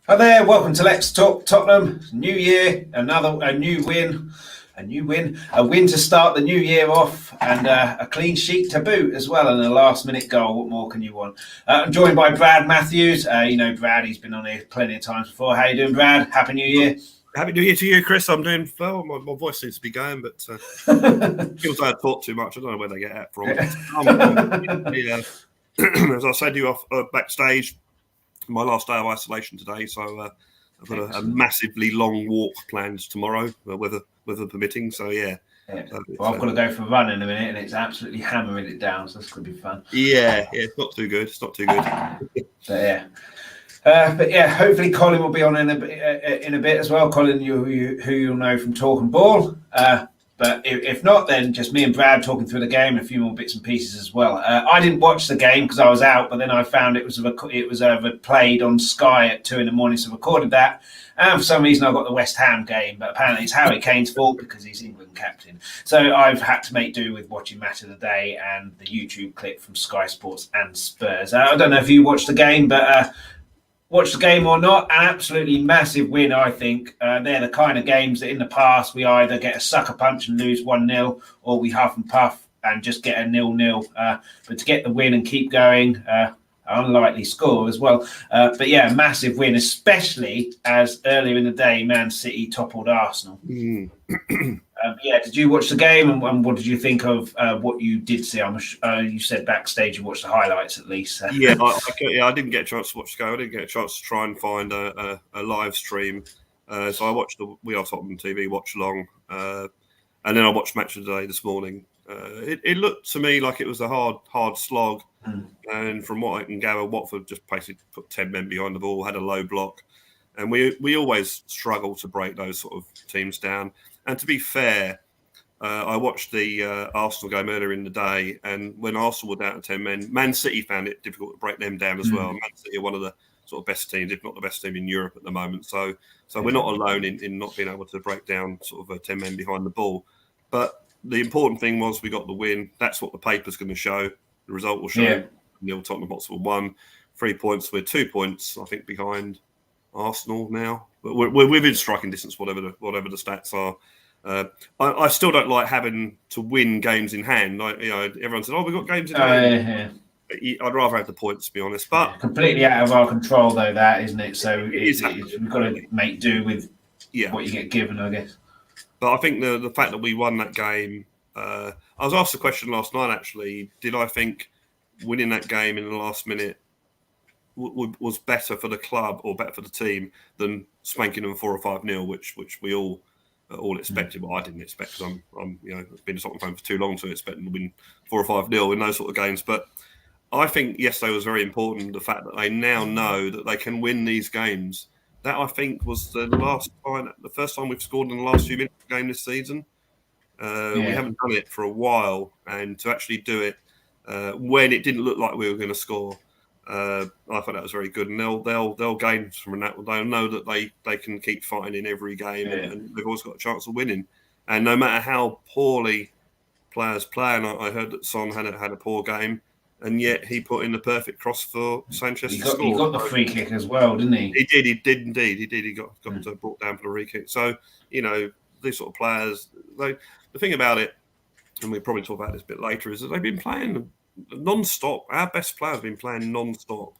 Hi there, welcome to Let's Talk Tottenham. New year, a new win, a win to start the new year off, and a clean sheet to boot as well, and a last-minute goal. What more can you want? I'm joined by Brad Matthews. You know Brad; he's been on here plenty of times before. How you doing, Brad? Happy New Year. Happy New Year to you, Chris. I'm doing well. My voice seems to be going, but feels like I talk too much. I don't know where they get that from. As I said to you off backstage, my last day of isolation today, so I've got a massively long walk planned tomorrow, weather permitting. So yeah. Well, I've got to go for a run in a minute, and it's absolutely hammering it down. So that's going to be fun. Yeah, it's not too good. But yeah, hopefully Colin will be on in a bit as well. Colin, who you'll know from Talk and Ball. But if not, then just me and Brad talking through the game and a few more bits and pieces as well. I didn't watch the game because I was out, but then I found it was played on Sky at 2 a.m, so recorded that. And for some reason, I got the West Ham game, but apparently it's Harry Kane's fault because he's England captain. So I've had to make do with watching Match of the Day and the YouTube clip from Sky Sports and Spurs. I don't know if you watched the game, but watch the game or not, an absolutely massive win, I think. They're the kind of games that in the past we either get a sucker punch and lose 1-0 or we huff and puff and just get a 0-0. But to get the win and keep going, unlikely score as well. But yeah, massive win, especially as earlier in the day, Man City toppled Arsenal. Yeah, did you watch the game and what did you think of what you did see? You said backstage you watched the highlights at least. Yeah, I didn't get a chance to watch the game. I didn't get a chance to try and find a live stream. So I watched the We Are Tottenham TV watch along, and then I watched Match of the Day this morning. It looked to me like it was a hard slog, and from what I can gather, Watford just basically put 10 men behind the ball, had a low block, and we always struggle to break those sort of teams down. And to be fair, I watched the Arsenal game earlier in the day, and when Arsenal were down to 10 men, Man City found it difficult to break them down as well. Man City are one of the sort of best teams, if not the best team in Europe at the moment. So we're not alone in not being able to break down sort of 10 men behind the ball. But the important thing was we got the win. That's what the paper's going to show. The result will show. Yeah. Nil Tottenham Hotspur won. 3 points. We're 2 points, I think, behind Arsenal now. But we're within striking distance, whatever the stats are. I still don't like having to win games in hand. Everyone said, "Oh, we've got games in hand." I'd rather have the points, to be honest. But completely out of our control, though, that isn't it? So we've got to make do with what you get given, I guess. But I think the fact that we won that game, I was asked the question last night. Actually, did I think winning that game in the last minute was better for the club or better for the team than spanking them 4 or 5-0, which we all expected, but I didn't expect because I'm been a Tottenham fan for too long to expect them to win 4 or 5-0 in those sort of games. But I think yesterday was very important. The fact that they now know that they can win these games. That I think was the first time we've scored in the last few minutes of the game this season. We haven't done it for a while, and to actually do it when it didn't look like we were going to score, I thought that was very good. And they'll gain from that. They'll know that they can keep fighting in every game, and they've always got a chance of winning. And no matter how poorly players play, and I heard that Son had a poor game, and yet he put in the perfect cross for Sanchez to score. He got the free kick as well, didn't he? He did indeed. He got brought down for the free kick. So these sort of players. The thing about it, and we'll probably talk about this a bit later, is that they've been playing non-stop. Our best players have been playing non-stop,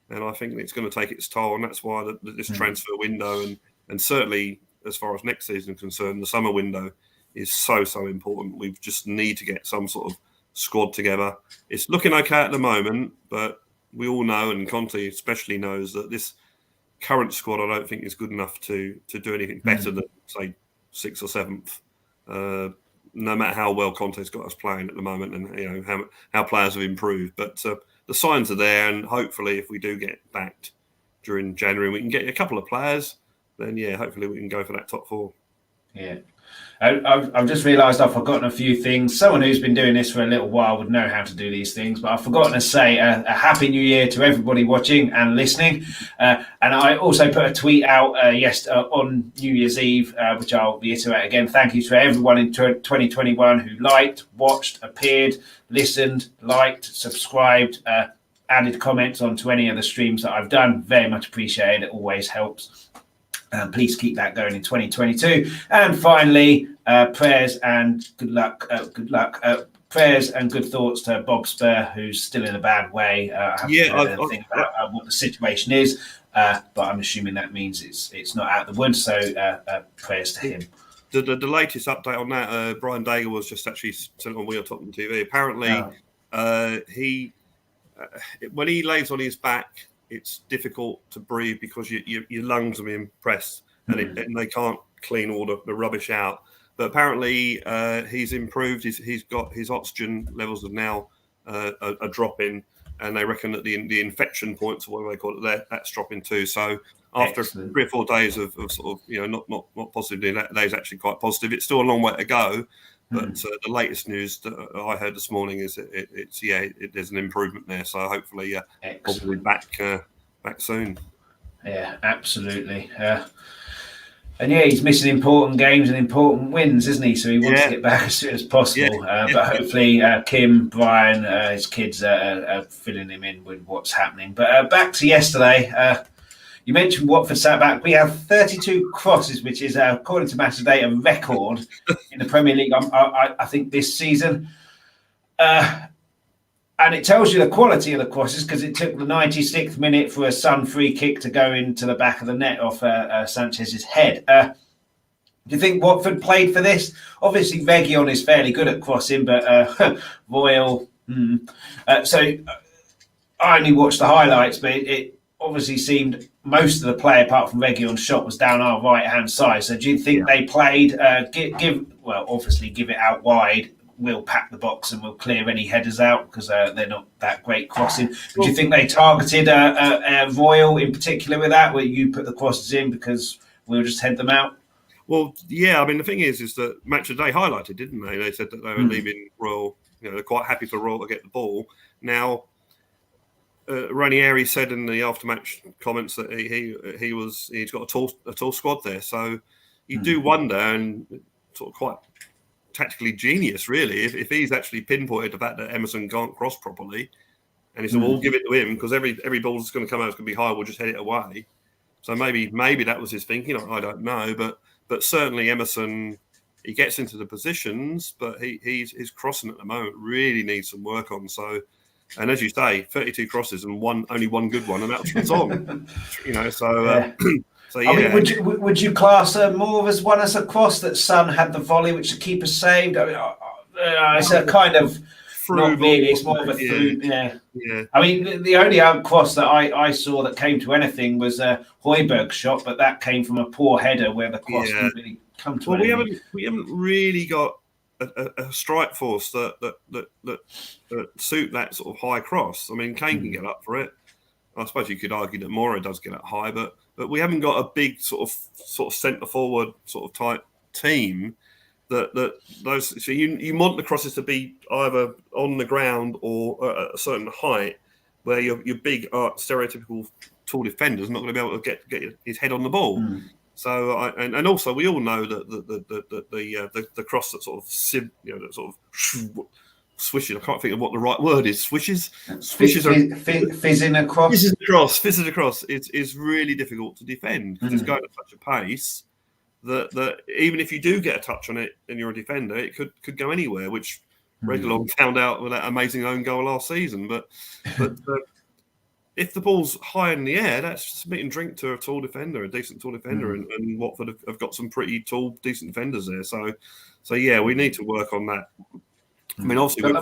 and I think it's going to take its toll, and that's why this transfer window and certainly as far as next season is concerned, the summer window is so important. We just need to get some sort of squad together. It's looking okay at the moment, but we all know, and Conte especially knows, that this current squad I don't think is good enough to do anything better than, say, 6th or 7th. No matter how well Conte's got us playing at the moment, and how players have improved, but the signs are there, and hopefully, if we do get backed during January, we can get a couple of players. Then hopefully we can go for that top 4. Yeah. I've just realised I've forgotten a few things. Someone who's been doing this for a little while would know how to do these things, but I've forgotten to say a happy new year to everybody watching and listening. And I also put a tweet out on New Year's Eve, which I'll reiterate again. Thank you to everyone in 2021 who liked, watched, appeared, listened, liked, subscribed, added comments onto any of the streams that I've done. Very much appreciated. It always helps. Please keep that going in 2022. And finally, prayers and good luck. Prayers and good thoughts to Bob Spur, who's still in a bad way. I haven't heard anything about what the situation is, but I'm assuming that means it's not out of the woods. So prayers to him. The latest update on that, Brian Daigle was just actually sent on We Are Tottenham TV. Apparently, he when he lays on his back, it's difficult to breathe because your lungs are being pressed and they can't clean all the rubbish out. But apparently he's improved. He's got his oxygen levels are now are dropping, and they reckon that the infection points, or whatever they call it, that's dropping too. So after 3 or 4 days of sort of not positive, that is actually quite positive. It's still a long way to go, but the latest news that I heard this morning is there's an improvement there. So hopefully, probably back soon. Yeah, absolutely. And he's missing important games and important wins, isn't he? So he wants to get back as soon as possible. But hopefully Kim, Brian, his kids are filling him in with what's happening. But back to yesterday, you mentioned Watford sat back. We have 32 crosses, which is, according to Match Today, a record in the Premier League, I think, this season. And it tells you the quality of the crosses because it took the 96th minute for a Sun free kick to go into the back of the net off Sanchez's head. Do you think Watford played for this? Obviously, Reguilon is fairly good at crossing, but Royal... So I only watched the highlights, but it obviously seemed most of the play, apart from Reguilon's shot, was down our right-hand side. So do you think they played... obviously give it out wide. We'll pack the box and we'll clear any headers out because they're not that great crossing. But do you think they targeted Royal in particular with that, where you put the crosses in because we'll just head them out? Well, yeah. I mean, the thing is that Match of the Day highlighted, didn't they? They said that they were leaving Royal. They're quite happy for Royal to get the ball. Now, Ranieri said in the after-match comments that he's got a tall squad there. So you do wonder, and sort of quite tactically genius, really, if he's actually pinpointed the fact that Emerson can't cross properly, and he said, "Well, we'll give it to him because every ball that's going to come out is going to be high. We'll just head it away." So maybe that was his thinking. I don't know, but certainly Emerson, he gets into the positions, but his crossing at the moment really needs some work on. So, and as you say, 32 crosses and only one good one, and that was from Tom. So I mean, would you class more as one as a cross that Son had the volley which the keeper saved? I mean, it's a kind of not really. It's more of a through. Yeah. I mean, the only cross that I saw that came to anything was a Højbjerg shot, but that came from a poor header where the cross didn't really come to anything. We haven't really got a strike force that suit that sort of high cross. I mean, Kane can get up for it. I suppose you could argue that Mora does get up high, but we haven't got a big sort of centre forward sort of type team that those. So you want the crosses to be either on the ground or at a certain height, where your big stereotypical tall defender is not going to be able to get his head on the ball. So and also we all know that the cross that sort of that sort of swishes. I can't think of what the right word is. Swishes fizzing across. Fizzing across. It's really difficult to defend because it's going at such a pace that even if you do get a touch on it and you're a defender, it could go anywhere. Which Reguilon found out with that amazing own goal last season. But if the ball's high in the air, that's just meat and drink to a decent tall defender, and Watford have got some pretty tall, decent defenders there. So yeah, we need to work on that. I mean, obviously,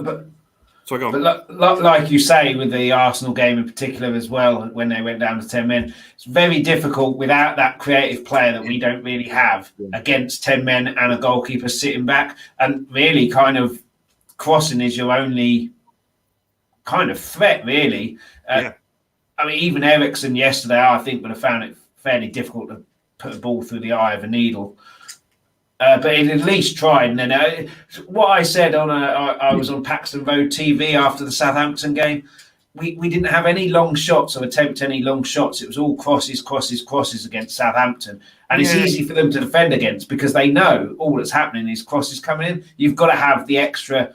sorry, go on. But like you say, with the Arsenal game in particular as well, when they went down to 10 men, it's very difficult without that creative player that we don't really have against 10 men and a goalkeeper sitting back. And really, kind of crossing is your only kind of threat, really. I mean, even Eriksen yesterday, I think, would have found it fairly difficult to put a ball through the eye of a needle. But he at least tried. And then what I said I was on Paxton Road TV after the Southampton game. We didn't have any long shots or attempt any long shots. It was all crosses against Southampton. And it's easy for them to defend against because they know all that's happening is crosses coming in. You've got to have the extra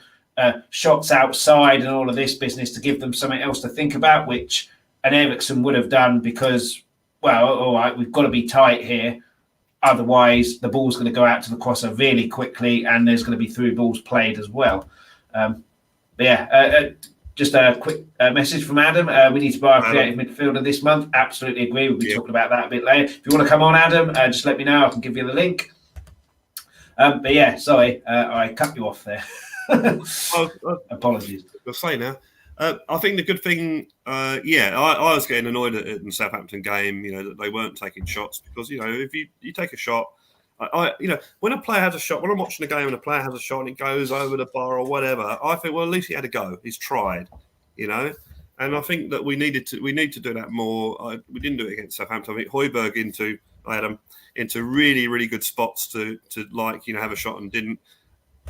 shots outside and all of this business to give them something else to think about, which an Eriksen would have done because, well, all right, we've got to be tight here. Otherwise, the ball's going to go out to the crosser really quickly and there's going to be through balls played as well. Just a quick message from Adam. We need to buy a creative midfielder this month. Absolutely agree. We'll be talking about that a bit later. If you want to come on, Adam, just let me know. I can give you the link. Sorry, I cut you off there. Apologies. I'll say now. I think the good thing, I was getting annoyed at the Southampton game, that they weren't taking shots because, if you take a shot, when a player has a shot, when I'm watching a game and a player has a shot and it goes over the bar or whatever, I think, well, at least he had a go. He's tried, and I think that we need to do that more. We didn't do it against Southampton. I think Højbjerg into really, really good spots to have a shot and didn't.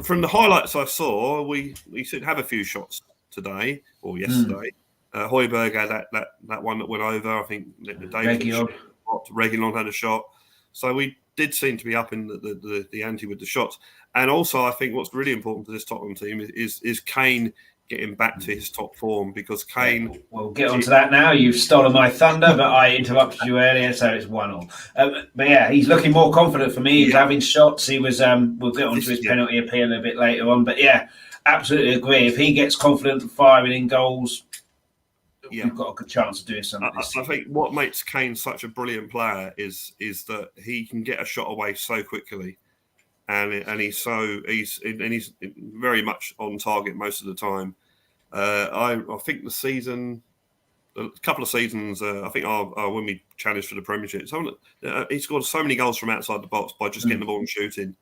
From the highlights I saw, we should have a few shots today or yesterday. Højbjerg had that one that went over. I think Reguilon had a shot. So we did seem to be up in the ante with the shots. And also, I think what's really important to this Tottenham team is Kane getting back to his top form, because Kane... We'll get onto that now. You've stolen my thunder, but I interrupted you earlier, so it's 1-1. He's looking more confident for me. He's having shots. He was... we'll get onto his penalty appeal a bit later on. But absolutely agree. If he gets confident firing in goals... You've got a good chance of doing something. I think what makes Kane such a brilliant player is that he can get a shot away so quickly, and he's very much on target most of the time. I think a couple of seasons, I think when we challenged for the Premiership, he scored so many goals from outside the box by just getting the ball and shooting.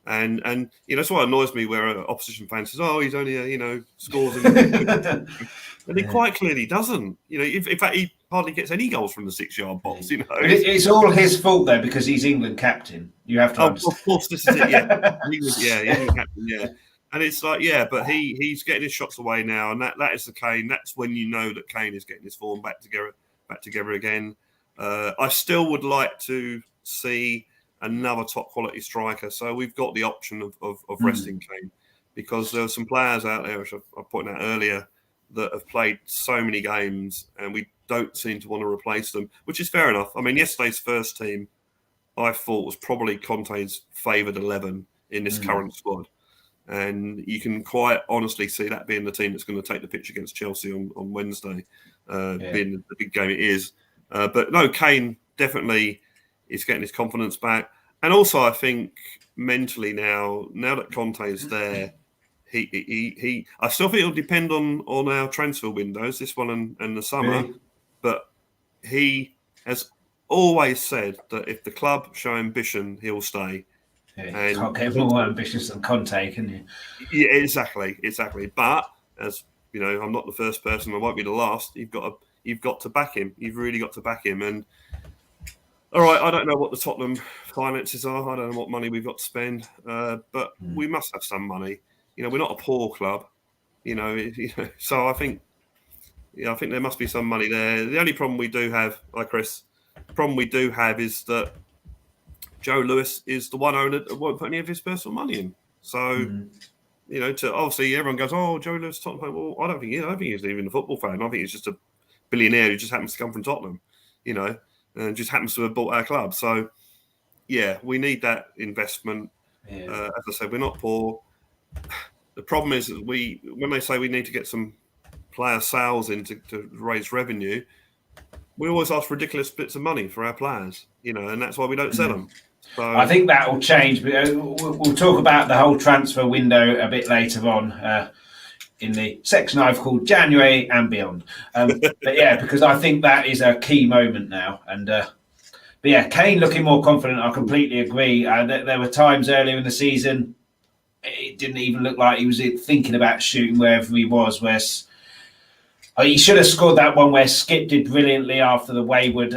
And that's what annoys me, where opposition fans says, "Oh, he's only scores," and he quite clearly doesn't. In fact, he hardly gets any goals from the 6-yard box. It's all his fault though, because he's England captain. You have to understand. Of course, this is it. England captain. And it's like, but he's getting his shots away now, and that is the Kane. That's when you know that Kane is getting his form back together again. I still would like to see another top quality striker. So we've got the option of resting Kane, because there are some players out there, which I pointed out earlier, that have played so many games and we don't seem to want to replace them, which is fair enough. I mean, yesterday's first team, I thought, was probably Conte's favoured 11 in this current squad. And you can quite honestly see that being the team that's going to take the pitch against Chelsea on Wednesday, being the big game it is. But no, Kane definitely is getting his confidence back. And also, I think mentally now that Conte is there, he I still think it'll depend on our transfer windows, this one and the summer. Really? But he has always said that if the club show ambition, he'll stay. You can't get more ambitious than Conte, can you? Yeah, exactly. But as you know, I'm not the first person, I won't be the last. You've got to back him. You've really got to back him. And all right, I don't know what the Tottenham finances are. I don't know what money we've got to spend, but we must have some money. We're not a poor club. So I think there must be some money there. The only problem we do have, Chris, is that Joe Lewis is the one owner that won't put any of his personal money in. So, to obviously everyone goes, "Oh, Joe Lewis, Tottenham." Well, I don't think he's even a football fan. I think he's just a billionaire who just happens to come from Tottenham, and just happens to have bought our club. So, we need that investment. As I said, we're not poor. The problem is that when they say we need to get some player sales in to raise revenue, we always ask for ridiculous bits of money for our players, and that's why we don't sell them. So I think that will change. We'll talk about the whole transfer window a bit later on in the section I've called January and beyond. Because I think that is a key moment now. And Kane looking more confident. I completely agree. There were times earlier in the season it didn't even look like he was thinking about shooting wherever he was. He should have scored that one where Skip did brilliantly after the wayward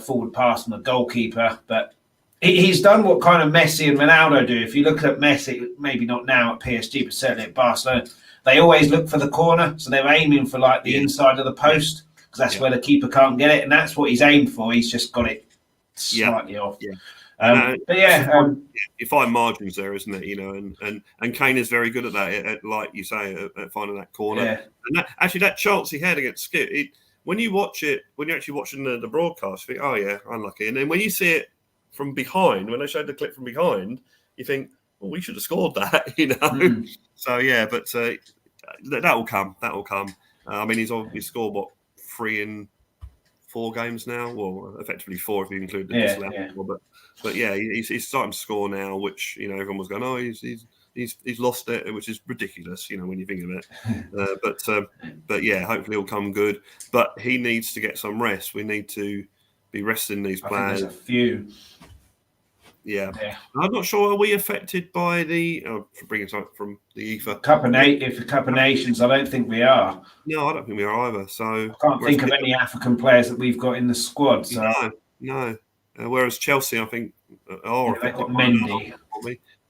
forward pass from the goalkeeper. But he's done what kind of Messi and Ronaldo do. If you look at Messi, maybe not now at PSG, but certainly at Barcelona, they always look for the corner. So they're aiming for the inside of the post, because that's where the keeper can't get it. And that's what he's aimed for. He's just got it slightly off. Yeah. But yeah, you find margins there, isn't it? You know, and Kane is very good at that, like you say, at finding that corner. Yeah. And that chance he had against Skip, when you watch it, when you're actually watching the broadcast, you think, oh yeah, unlucky. And then when you see it from behind, when they showed the clip from behind, you think, well, we should have scored that, you know. Mm. So yeah, but that will come. That will come. I mean, he's scored what 3 in 4 games now. Well, effectively 4 if you include the disallowed. But yeah, he's starting to score now, which you know everyone was going, oh, he's lost it, which is ridiculous, you know, when you think of it. But yeah, hopefully it'll come good. But he needs to get some rest. We need to be resting these players. I think there's a few. Yeah. I'm not sure. Are we affected by the bringing something from the EFA Cup of Nations? I don't think we are. No, I don't think we are either. So I can't think of any African players that we've got in the squad. So no. Whereas Chelsea, I think, are they've got Mendy.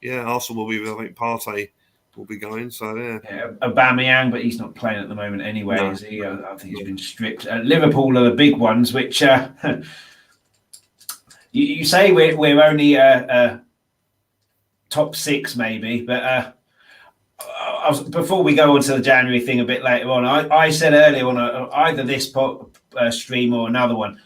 Yeah, Arsenal will be. I think Partey will be going. So yeah, Aubameyang, but he's not playing at the moment anyway, No. is he? I think he's been stripped. Liverpool are the big ones, which you say we're only top 6 maybe, but before we go on to the January thing a bit later on, I said earlier on either this stream or another one,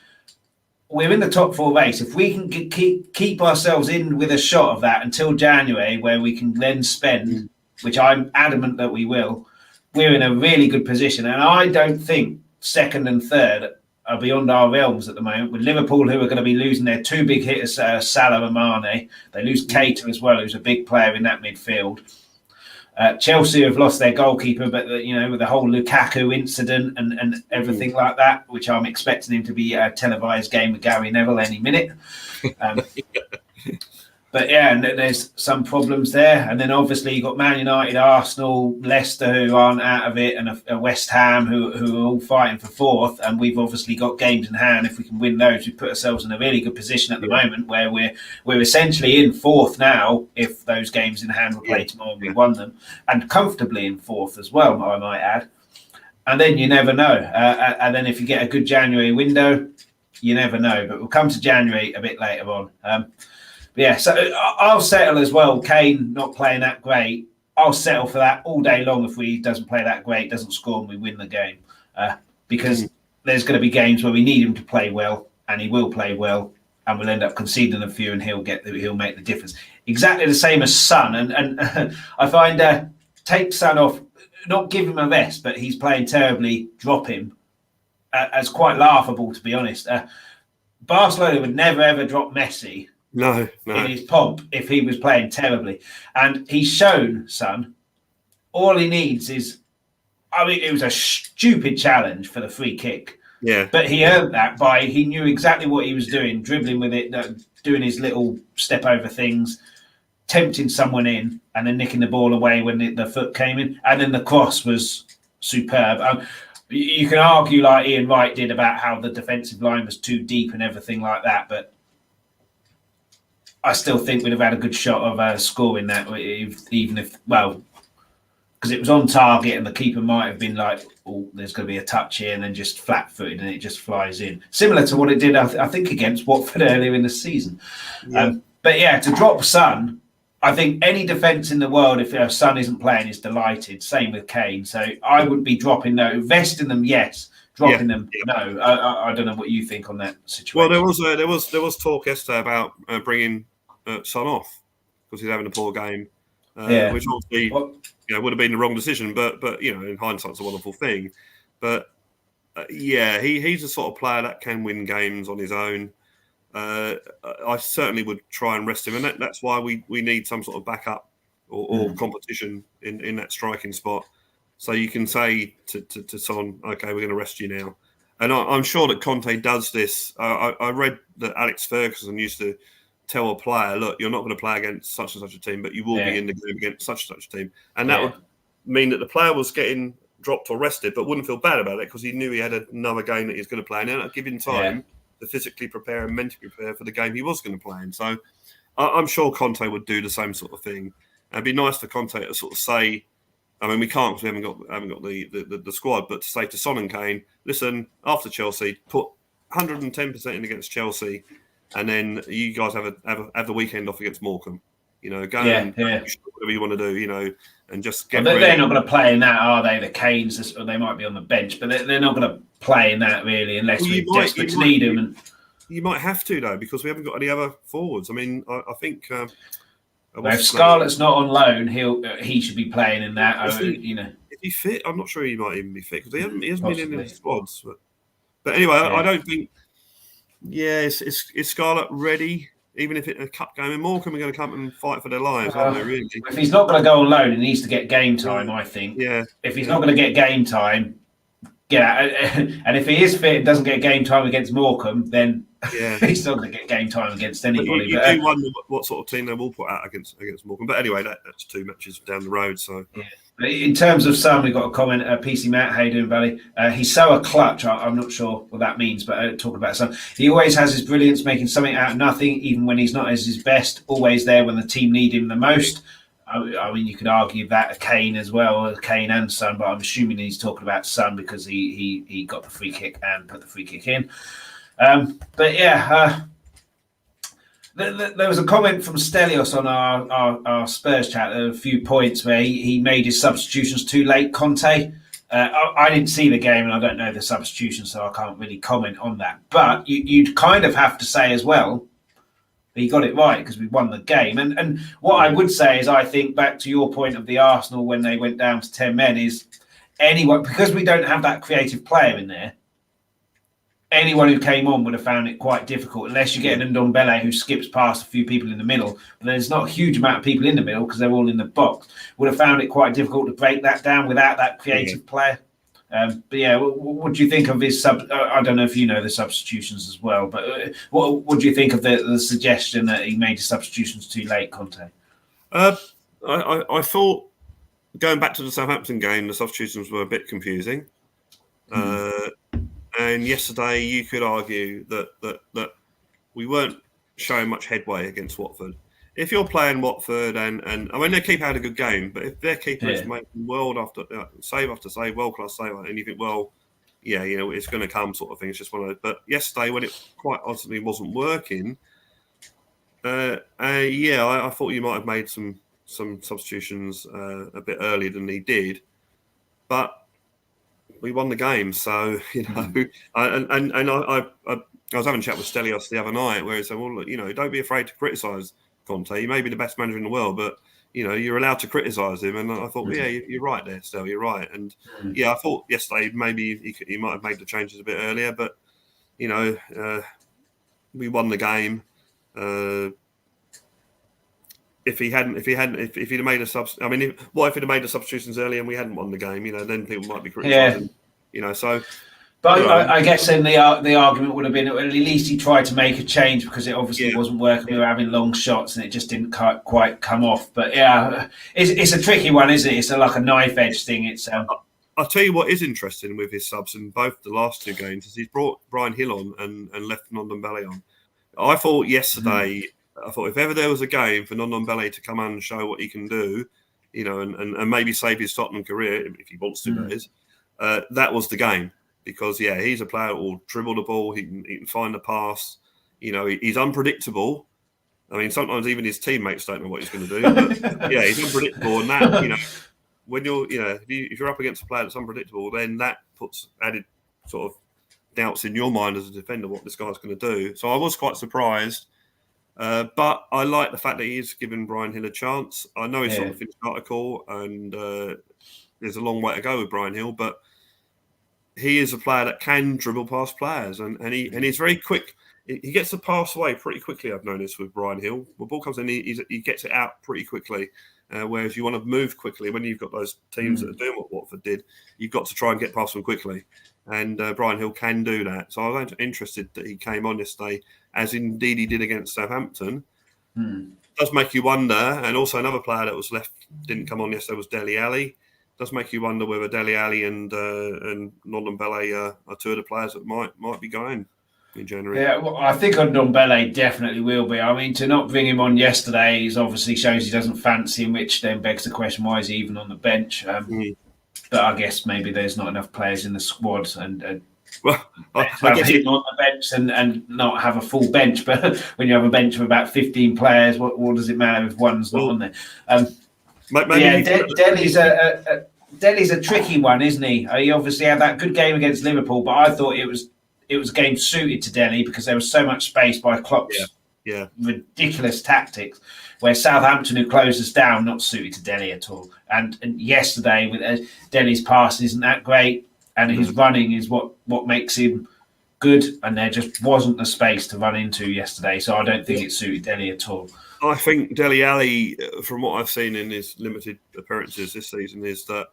we're in the top 4 race. If we can keep ourselves in with a shot of that until January, where we can then spend, which I'm adamant that we will, we're in a really good position. And I don't think 2nd and 3rd are beyond our realms at the moment. With Liverpool, who are going to be losing their 2 big hitters, Salah and Mane. They lose Keita as well, who's a big player in that midfield. Chelsea have lost their goalkeeper, but with the whole Lukaku incident and everything like that, which I'm expecting him to be a televised game with Gary Neville any minute. But yeah, and there's some problems there. And then obviously you've got Man United, Arsenal, Leicester, who aren't out of it, and a West Ham who are all fighting for 4th. And we've obviously got games in hand. If we can win those, we put ourselves in a really good position at the moment, where we're essentially in 4th now. If those games in hand were played tomorrow and we won them, and comfortably in 4th as well, I might add. And then you never know. And then if you get a good January window, you never know. But we'll come to January a bit later on. Yeah, so I'll settle as well. Kane not playing that great. I'll settle for that all day long if he doesn't play that great, doesn't score, and we win the game. Because there's going to be games where we need him to play well, and he will play well, and we'll end up conceding a few, and he'll make the difference. Exactly the same as Son, and I find take Son off, not give him a rest, but he's playing terribly. Drop him as quite laughable, to be honest. Barcelona would never ever drop Messi. No. In his pomp if he was playing terribly. And he's shown, Son, all he needs is, it was a stupid challenge for the free kick. Yeah. But he earned that he knew exactly what he was doing, dribbling with it, doing his little step over things, tempting someone in, and then nicking the ball away when the foot came in. And then the cross was superb. You can argue like Ian Wright did about how the defensive line was too deep and everything like that, but I still think we'd have had a good shot of scoring that, even if, because it was on target and the keeper might have been like, oh, there's going to be a touch here, and then just flat-footed and it just flies in. Similar to what it did, I think, against Watford earlier in the season. Yeah. But yeah, to drop Son, I think any defence in the world, if Son isn't playing, is delighted. Same with Kane. So I would be dropping no. Investing them, yes. Dropping them, no. I don't know what you think on that situation. Well, there was talk yesterday about bringing Son off because he's having a poor game, which obviously would have been the wrong decision. But in hindsight, it's a wonderful thing. But he's the sort of player that can win games on his own. I certainly would try and rest him, and that's why we need some sort of backup or competition in that striking spot. So you can say to Son, okay, we're going to rest you now. And I'm sure that Conte does this. I read that Alex Ferguson used to tell a player, look, you're not going to play against such and such a team, but you will be in the game against such and such a team. And that would mean that the player was getting dropped or rested, but wouldn't feel bad about it because he knew he had another game that he was going to play. And then give him time to physically prepare and mentally prepare for the game he was going to play in. So I'm sure Conte would do the same sort of thing. It'd be nice for Conte to sort of say, I mean, we can't because we haven't got the squad, but to say to Son and Kane, listen, after Chelsea, put 110% in against Chelsea, and then you guys have the weekend off against Morecambe. Go and do whatever you want to do. And just get ready. They're not going to play in that, are they? The Canes, or they might be on the bench, but they're not going to play in that really unless we're desperate to need them. You might have to though, because we haven't got any other forwards. I mean, I think if Scarlett's not on loan, he should be playing in that. If he's fit, I'm not sure he might even be fit because he hasn't been in the squads. But anyway, I don't think. Yeah, is Scarlett ready? Even if it's a cup game, and Morecambe are going to come and fight for their lives, aren't they? Really? If he's not going to go on loan, he needs to get game time. I think. Yeah. If he's not going to get game time, get out. And if he is fit and doesn't get game time against Morecambe, then he's not going to get game time against anybody. You do wonder what sort of team they will put out against Morecambe. But anyway, that's 2 matches down the road. So. Yeah. In terms of Son, we've got a comment. PC Matt, how you doing, buddy? He's so a clutch. I'm not sure what that means, but talking about Son, he always has his brilliance, making something out of nothing, even when he's not at his best. Always there when the team need him the most. I mean, you could argue that Kane as well, Kane and Son, but I'm assuming he's talking about Son because he got the free kick and put the free kick in. But yeah. There was a comment from Stelios on our Spurs chat, a few points where he made his substitutions too late, Conte. I didn't see the game and I don't know the substitutions, so I can't really comment on that. But you'd kind of have to say as well that he got it right because we won the game. And what I would say is I think back to your point of the Arsenal when they went down to 10 men is anyone, because we don't have that creative player in there, anyone who came on would have found it quite difficult unless you get an Ndombele who skips past a few people in the middle. But there's not a huge amount of people in the middle because they're all in the box. Would have found it quite difficult to break that down without that creative player. But yeah, what do you think of his sub? I don't know if you know the substitutions as well, but what do you think of the suggestion that he made the substitutions too late, Conte? I thought going back to the Southampton game, the substitutions were a bit confusing. And yesterday, you could argue that we weren't showing much headway against Watford. If you're playing Watford, and I mean, their keeper had a good game, but if their keeper is making save after save, world-class save, and you think, well, yeah, it's going to come sort of thing. It's just one of those. But yesterday, when it quite honestly wasn't working, I thought you might have made some substitutions a bit earlier than he did. But we won the game, so I was having a chat with Stelios the other night where he said, "Well, look, don't be afraid to criticise Conte. He may be the best manager in the world, but you're allowed to criticise him." And I thought, yeah, you're right there, Stel. You're right. And I thought yesterday maybe he might have made the changes a bit earlier, but we won the game. If he'd have made what if he'd have made the substitutions early and we hadn't won the game? Then people might be criticising. So. But I guess then the argument would have been at least he tried to make a change because it obviously wasn't working. We were having long shots and it just didn't quite come off. But yeah, it's a tricky one, isn't it? It's like a knife edge thing. It's. I'll tell you what is interesting with his subs in both the last two games is he's brought Brian Hill on and left Ndombele on. I thought yesterday. I thought if ever there was a game for Ndombele to come on and show what he can do, and maybe save his Tottenham career if he wants to, that is, that was the game. Because he's a player who will dribble the ball, he can find the pass. He's unpredictable. I mean, sometimes even his teammates don't know what he's going to do. But he's unpredictable, and that when you're if you're up against a player that's unpredictable, then that puts added sort of doubts in your mind as a defender what this guy's going to do. So I was quite surprised. But I like the fact that he's given Brian Hill a chance. I know he's sort of finished an article and there's a long way to go with Brian Hill, but he is a player that can dribble past players and he's very quick. He gets the pass away pretty quickly, I've noticed, with Brian Hill. When the ball comes in, he gets it out pretty quickly. Whereas you want to move quickly when you've got those teams that are doing what Watford did, you've got to try and get past them quickly. And Brian Hill can do that. So I was interested that he came on yesterday, as indeed he did against Southampton. It does make you wonder, and also another player that was left, didn't come on yesterday, was Dele Alli. Does make you wonder whether Dele Alli and Ndombele are two of the players that might be going in January. Yeah, well, I think Ndombele definitely will be. I mean, to not bring him on yesterday is obviously shows he doesn't fancy him, which then begs the question, why is he even on the bench? But I guess maybe there's not enough players in the squad, and Well, I guess him on the bench and not have a full bench, but when you have a bench of about 15 players, what does it matter if one's not on there? Dele's a tricky one, isn't he? He obviously had that good game against Liverpool, but I thought it was a game suited to Dele because there was so much space by Klopp's ridiculous tactics. Where Southampton, who closed us down, not suited to Dele at all. And yesterday, with Dele's passing isn't that great, and his running is what makes him good, and there just wasn't the space to run into yesterday. So I don't think it suited Dele at all. I think Dele Alli, from what I've seen in his limited appearances this season, is that,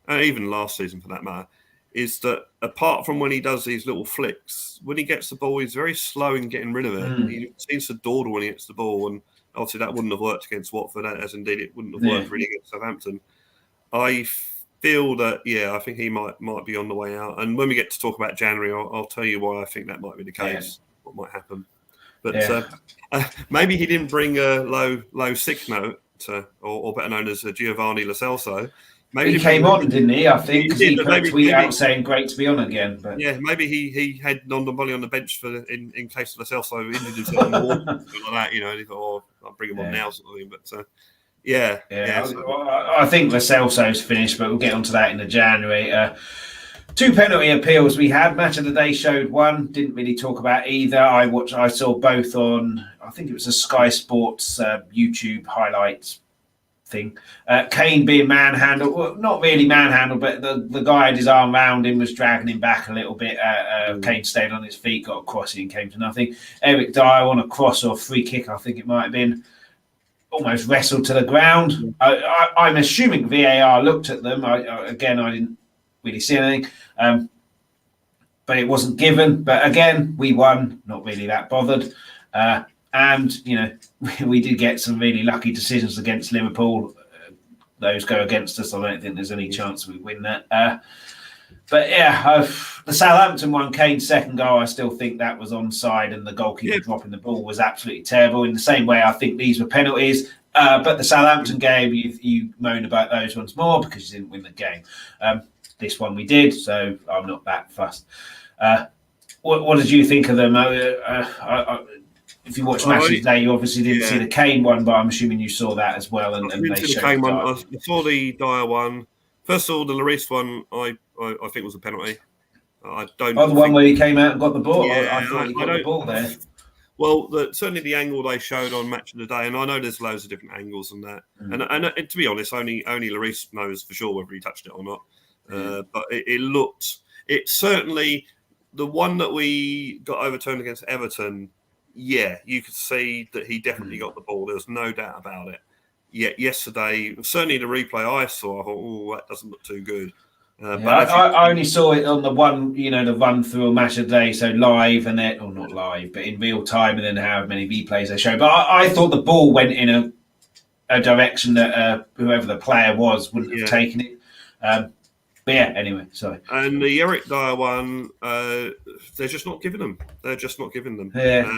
and even last season for that matter, is that apart from when he does these little flicks, when he gets the ball, he's very slow in getting rid of it. He seems to dawdle when he gets the ball, and obviously that wouldn't have worked against Watford, as indeed it wouldn't have worked really against Southampton. I feel that, I think he might be on the way out. And when we get to talk about January, I'll tell you why I think that might be the case, what might happen. But maybe he didn't bring a low sick note, or better known as Giovanni Lo Celso. Maybe he came on, didn't he? I think because he put a tweet out saying "Great to be on again." But maybe he had Nondomboli on the bench in case Lo Celso injured himself in the water, something like that. He thought, I'll bring him on now, sort of thing. But I think Lo Celso's finished, but we'll get onto that in the January. 2 penalty appeals we had. Match of the Day showed one. Didn't really talk about either. I saw both on. I think it was a Sky Sports YouTube highlights thing. Kane being manhandled. Well, not really manhandled, but the guy had his arm round him, was dragging him back a little bit. Kane stayed on his feet, got a crossing, came to nothing. Eric Dyer on a cross or free kick, I think it might have been, almost wrestled to the ground. I'm assuming VAR looked at them. I didn't really see anything, but it wasn't given. But again, we won, not really that bothered. And we did get some really lucky decisions against Liverpool. Those go against us. I don't think there's any chance we win that. But the Southampton one, Kane's second goal, I still think that was onside, and the goalkeeper dropping the ball was absolutely terrible. In the same way, I think these were penalties. But the Southampton game, you moan about those ones more because you didn't win the game. This one we did, so I'm not that fussed. What did you think of them? If you watched Match of the Day, you obviously didn't see the Kane one, but I'm assuming you saw that as well. And they showed the Kane one. I saw the Dyer one. First of all, the Lloris one, I think was a penalty. I don't. The one where he came out and got the ball. Yeah, I thought he got the ball there. Well, certainly the angle they showed on Match of the Day, and I know there's loads of different angles on that. And to be honest, only Lloris knows for sure whether he touched it or not. But it certainly, the one that we got overturned against Everton, you could see that he definitely got the ball. There was no doubt about it. Yet yesterday, certainly the replay I saw, I thought, that doesn't look too good. But I only saw it on the one, the run through a Match of the Day, so live and then, or not live, but in real time, and then how many replays they show. But I thought the ball went in a direction that whoever the player was wouldn't have taken it. But anyway, sorry. And the Eric Dyer one, they're just not giving them. They're just not giving them. Yeah.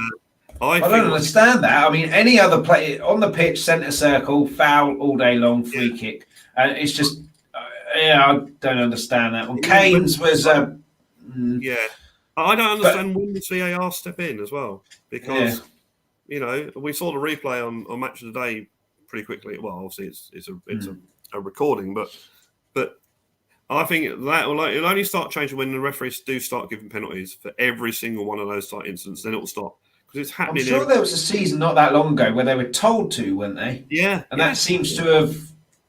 I don't understand that. I mean, any other play on the pitch, centre circle, foul all day long, free kick. It's just, I don't understand that one. Kane's was... I don't understand when does VAR step in as well. Because, we saw the replay on Match of the Day pretty quickly. Well, obviously it's a recording, but I think that it'll only start changing when the referees do start giving penalties for every single one of those type incidents. Then it will stop because it's happening. I'm sure there was a season not that long ago where they were told to, weren't they? Yeah, and that seems to have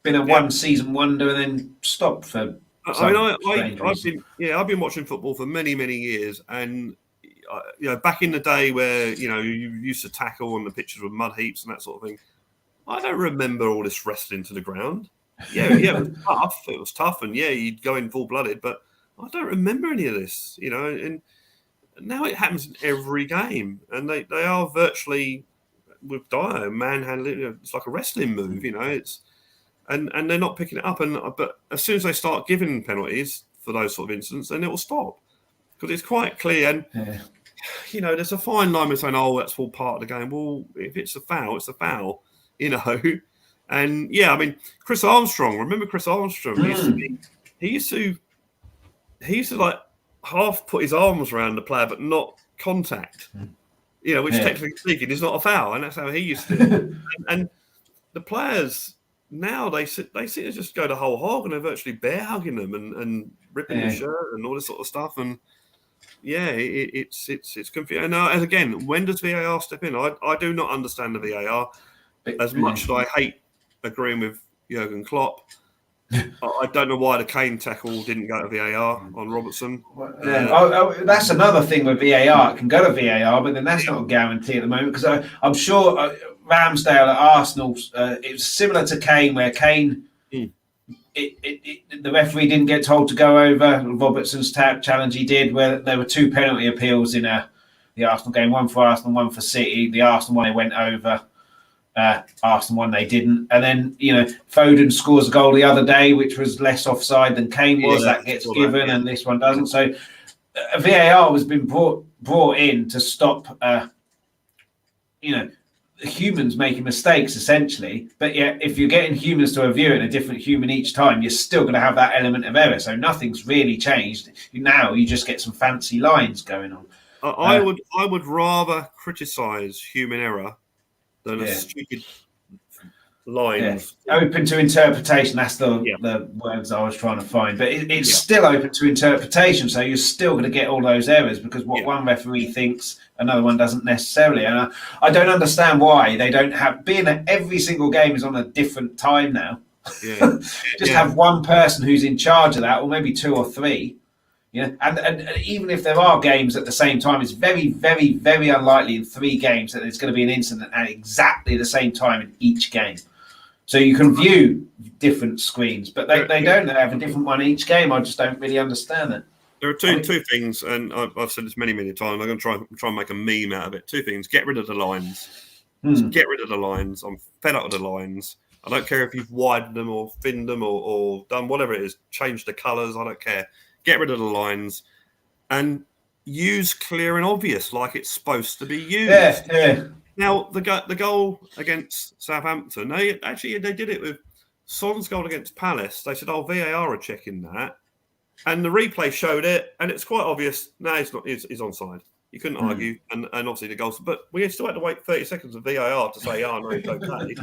been a one-season wonder and then stopped for. I've been watching football for many years, and back in the day where you used to tackle on the pitches with mud heaps and that sort of thing. I don't remember all this wrestling to the ground. It was tough, and you'd go in full-blooded, but I don't remember any of this, and now it happens in every game, and they are virtually, with Dyer, manhandling, it's like a wrestling move, it's, and they're not picking it up, but as soon as they start giving penalties for those sort of incidents, then it will stop, because it's quite clear, and, there's a fine line between, that's all part of the game. Well, if it's a foul, it's a foul, And Chris Armstrong. Remember Chris Armstrong? He used to like half put his arms around the player, but not contact. Which technically speaking is not a foul, and that's how he used to do it. and the players now they seem to just go the whole hog, and they're virtually bear hugging them and ripping the shirt and all this sort of stuff. And it's confusing. Now, as again, when does VAR step in? I do not understand the VAR as much as I hate agreeing with Jurgen Klopp. I don't know why the Kane tackle didn't go to VAR on Robertson. That's another thing with VAR. It can go to VAR, but then that's not a guarantee at the moment, because I'm sure Ramsdale at Arsenal, it was similar to Kane, where Kane, the referee didn't get told to go over Robertson's challenge. He did, where there were 2 penalty appeals in the Arsenal game, one for Arsenal, one for City. The Arsenal one, they went over. Arsenal one, they didn't. And then, Foden scores a goal the other day, which was less offside than Kane was. That gets given, and this one doesn't. So VAR has been brought in to stop, humans making mistakes, essentially. But yeah, if you're getting humans to review it and a different human each time, you're still going to have that element of error. So nothing's really changed. Now you just get some fancy lines going on. I would rather criticise human error than a stupid lines. Open to interpretation. That's the words I was trying to find. But it's still open to interpretation. So you're still going to get all those errors, because what one referee thinks, another one doesn't necessarily. And I don't understand why they don't have, being that every single game is on a different time now. Have one person who's in charge of that, or maybe 2 or 3. And even if there are games at the same time, it's very, very, very unlikely in 3 games that there's going to be an incident at exactly the same time in each game. So you can view different screens, but they don't have a different one each game. I just don't really understand it. There are two things, and I've said this many, many times. I'm going to try and make a meme out of it. 2 things: get rid of the lines. Get rid of the lines. I'm fed up with the lines. I don't care if you've widened them or thinned them or done whatever it is. Change the colours. I don't care. Get rid of the lines and use clear and obvious like it's supposed to be used. Now, the goal against Southampton, they did it with Son's goal against Palace. They said, VAR are checking that. And the replay showed it, and it's quite obvious. No, it's not. He's onside. You couldn't argue. And obviously the goals. But we still had to wait 30 seconds of VAR to say, no, it's okay.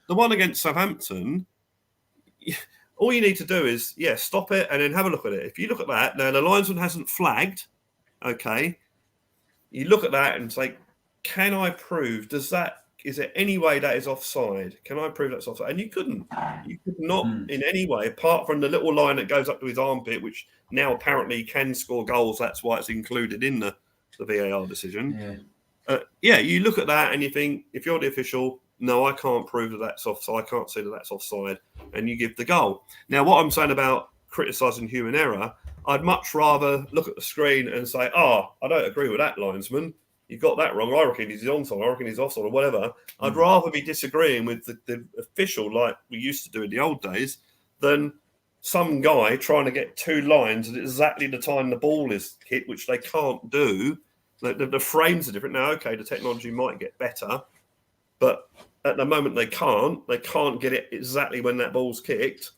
The one against Southampton, all you need to do is, stop it and then have a look at it. If you look at that, now the linesman hasn't flagged, okay, you look at that and say, can I prove, is there any way that is offside? Can I prove that's offside? And you couldn't. You could not in any way, apart from the little line that goes up to his armpit, which now apparently can score goals. That's why it's included in the VAR decision. You look at that and you think, if you're the official, no, I can't prove that that's offside. I can't see that that's offside. And you give the goal. Now, what I'm saying about criticising human error, I'd much rather look at the screen and say, I don't agree with that linesman. You got that wrong. I reckon he's onside. I reckon he's offside or whatever. I'd rather be disagreeing with the official like we used to do in the old days than some guy trying to get 2 lines at exactly the time the ball is hit, which they can't do. The frames are different. Now, okay, the technology might get better, but at the moment they can't get it exactly when that ball's kicked,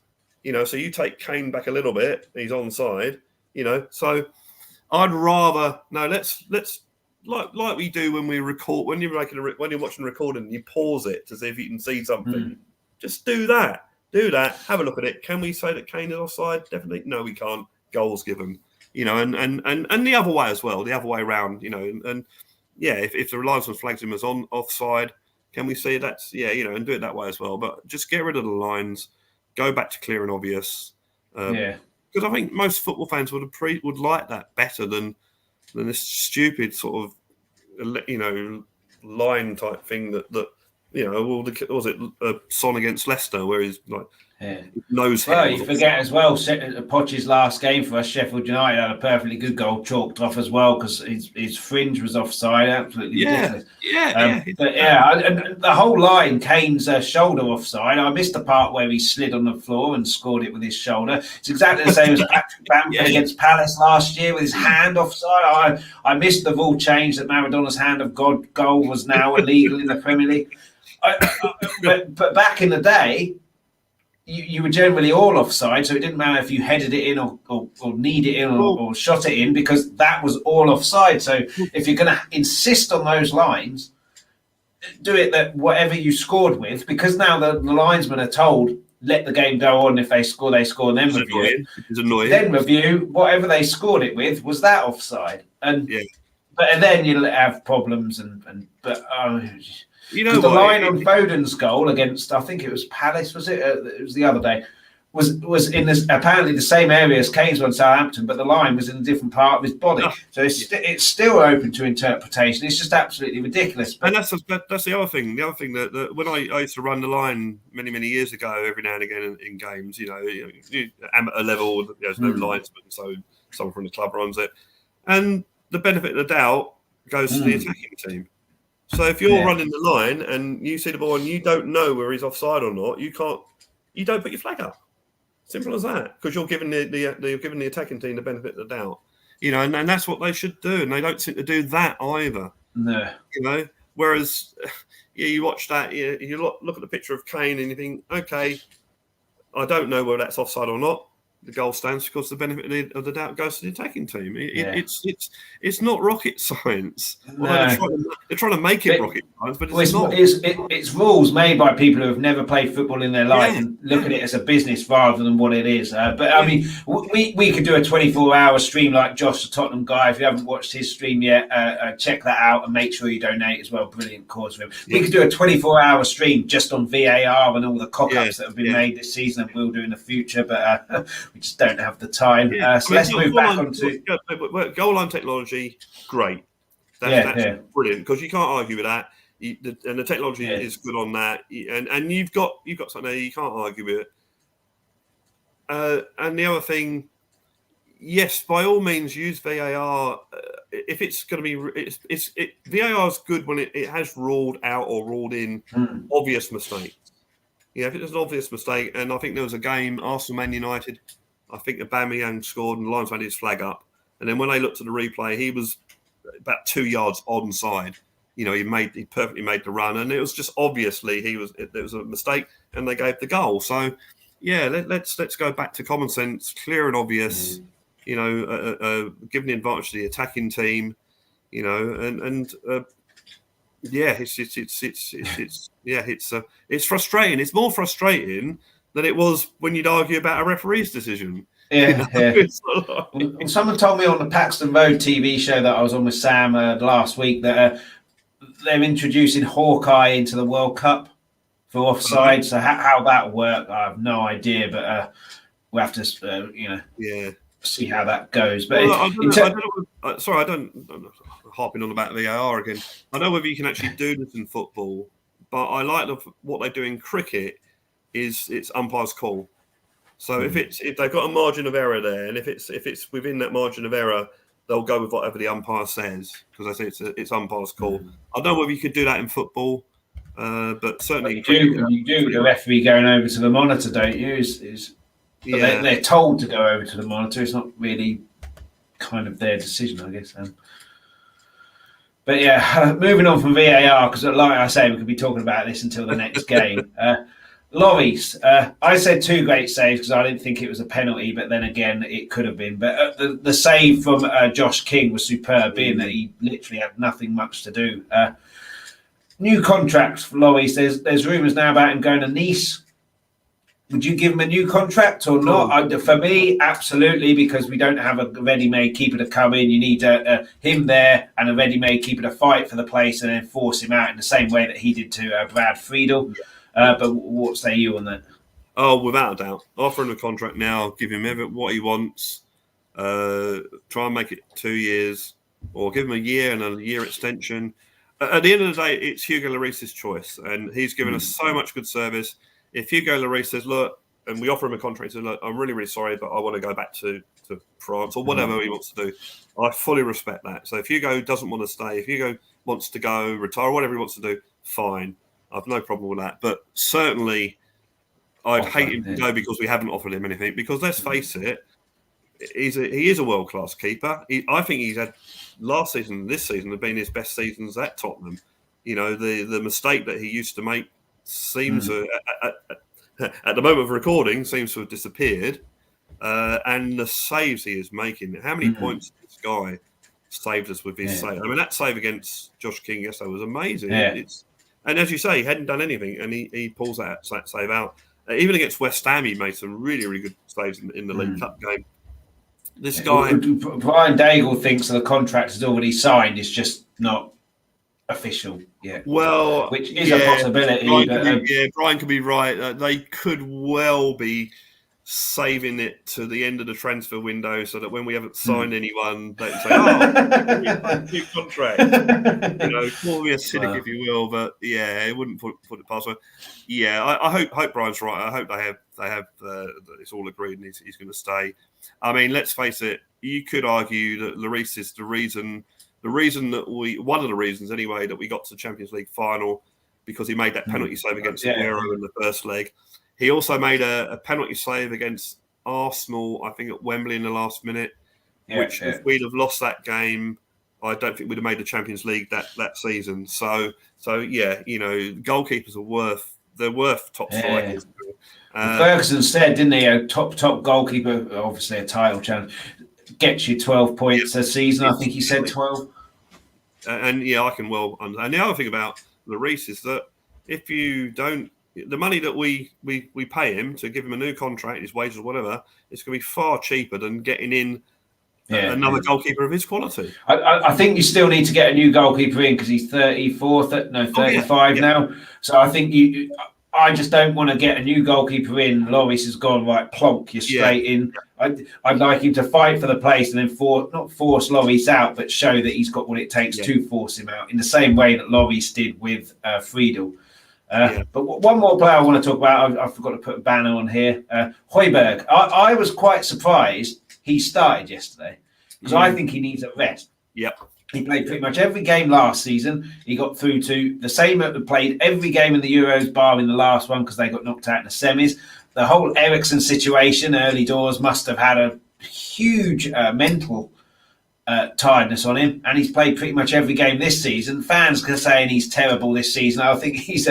so you take Kane back a little bit, he's onside, so I'd rather, let's like we do when we record, when you're watching a recording and you pause it to see if you can see something, just do that, have a look at it. Can we say that Kane is offside? Definitely. No, we can't. Goals given, and the other way as well, the other way around, if the linesman flags him as offside, can we see that's and do it that way as well? But just get rid of the lines, go back to clear and obvious. Because I think most football fans would like that better than this stupid sort of line type thing that was it Son against Leicester where he's like nose. Well, you forget as well, Poch's last game for us, Sheffield United, had a perfectly good goal chalked off as well because his fringe was offside. Absolutely ridiculous. And the whole line, Kane's shoulder offside. I missed the part where he slid on the floor and scored it with his shoulder. It's exactly the same as Patrick Bamford against Palace last year with his hand offside. I missed the rule change that Maradona's hand of God goal was now illegal in the Premier League. But back in the day, you were generally all offside, so it didn't matter if you headed it in or kneed it in or shot it in, because that was all offside. So if you're going to insist on those lines, do it that whatever you scored with, because now the linesmen are told, let the game go on. If they score, they score, and then review. It's annoying. Then review whatever they scored it with. Was that offside? And then you'll have problems. You know, the line on Foden's goal against, I think it was Palace, was it? It was the other day. Was in this apparently the same area as Kane's one, Southampton, but the line was in a different part of his body. So it's still open to interpretation. It's just absolutely ridiculous. But, and that's the other thing. The other thing that when I used to run the line many years ago, every now and again in games, amateur level, there's no linesman, so someone from the club runs it, and the benefit of the doubt goes to the attacking team. So if you're running the line and you see the ball and you don't know where he's offside or not, you don't put your flag up. Simple as that, because you're giving the attacking team the benefit of the doubt, and that's what they should do, and they don't seem to do that either. No, Whereas, you watch that, you look at the picture of Kane, and you think, okay, I don't know whether that's offside or not. The goal stands because the benefit of the doubt goes to the attacking team. It's not rocket science. No. They're trying to make it rocket science, but it's not. It's rules made by people who have never played football in their life and look at it as a business rather than what it is. But I mean, we could do a 24-hour stream like Josh, the Tottenham guy. If you haven't watched his stream yet, check that out and make sure you donate as well. Brilliant cause for him. We could do a 24-hour stream just on VAR and all the cock-ups that have been made this season, and we'll do in the future. But we just don't have the time. So let's move back on to goal line technology. Great, that's brilliant, because you can't argue with that. And the technology is good on that. And you've got something there you can't argue with it. And the other thing, yes, by all means, use VAR. If it's going to be, VAR is good when it has ruled out or ruled in obvious mistakes. If it was an obvious mistake, and I think there was a game, Arsenal Man United. I think Aubameyang scored and the linesman had his flag up. And then when they looked at the replay, he was about 2 yards onside. He perfectly made the run. And it was just obviously there was a mistake and they gave the goal. So, let's go back to common sense, clear and obvious, giving the advantage to the attacking team, it's frustrating. It's more frustrating than it was when you'd argue about a referee's decision. Someone told me on the Paxton Road TV show that I was on with Sam last week that they're introducing Hawkeye into the World Cup for offside. So how that will work, I have no idea, but we'll have to, see how that goes. But I'm harping on about VAR again. I know whether you can actually do this in football, but I like what they do in cricket. It's umpire's call. So if they've got a margin of error there, and if it's within that margin of error, they'll go with whatever the umpire says, because I say it's umpire's call. I don't know whether you could do that in football, but certainly you do with the referee going over to the monitor, don't you? They're told to go over to the monitor. It's not really kind of their decision, I guess. But moving on from VAR, because like I say, we could be talking about this until the next game. Lloris, I said 2 great saves because I didn't think it was a penalty, but then again, it could have been. But the save from Josh King was superb, being that he literally had nothing much to do. New contracts for Lloris. There's rumours now about him going to Nice. Would you give him a new contract or not? For me, absolutely, because we don't have a ready-made keeper to come in. You need him there and a ready-made keeper to fight for the place and then force him out in the same way that he did to Brad Friedel. But what say you on that? Oh, without a doubt. Offer him a contract now, give him what he wants, try and make it 2 years, or give him a year and a year extension. At the end of the day, it's Hugo Lloris's choice, and he's given us so much good service. If Hugo Lloris says, look, and we offer him a contract, says, look, I'm really, really sorry, but I want to go back to France or whatever he wants to do, I fully respect that. So if Hugo doesn't want to stay, if Hugo wants to go, retire, whatever he wants to do, fine. I've no problem with that. But certainly, I'd hate him to go because we haven't offered him anything. Because let's face it, he is a world-class keeper. I think he's had last season and this season have been his best seasons at Tottenham. The mistake that he used to make seems at the moment of recording, seems to have disappeared. And the saves he is making. How many points this guy saved us with his save? I mean, that save against Josh King yesterday was amazing. Yeah. And as you say, he hadn't done anything, and he pulls that save out. Even against West Ham, he made some really, really good saves in the League Cup game. This guy... Brian Daigle thinks the contract is already signed. It's just not official yet. Well, which is a possibility. Brian could be right. They could well be saving it to the end of the transfer window so that when we haven't signed anyone, they can say, "Oh, new contract." Call me a cynic if you will, but it wouldn't put it past me. Yeah, I hope Brian's right. I hope they have it's all agreed and he's going to stay. I mean, let's face it. You could argue that Lloris is the reason that one of the reasons anyway that we got to the Champions League final, because he made that penalty save against Aguero in the first leg. He also made a penalty save against Arsenal, I think, at Wembley in the last minute, which if we'd have lost that game, I don't think we'd have made the Champions League that season. So goalkeepers are worth top strikers. Ferguson said, didn't he, a top goalkeeper, obviously a title challenge, gets you 12 points a season. I think he said 12. And I can well understand. And the other thing about Lloris is that if you don't, the money that we pay him to give him a new contract, his wages or whatever, it's going to be far cheaper than getting in another goalkeeper of his quality. I think you still need to get a new goalkeeper in because he's 35 now. So I think I just don't want to get a new goalkeeper in. Lloris has gone right, plonk you straight in. I'd like him to fight for the place and then not force Lloris out, but show that he's got what it takes to force him out in the same way that Lloris did with Friedel. But one more player I want to talk about, I forgot to put a banner on here. Højbjerg. I was quite surprised he started yesterday because I think he needs a rest. Yep. He played pretty much every game last season. He got through to the same, played every game in the Euros, bar in the last one because they got knocked out in the semis. The whole Eriksen situation early doors must have had a huge mental tiredness on him, and he's played pretty much every game this season. Fans are saying he's terrible this season. I think he's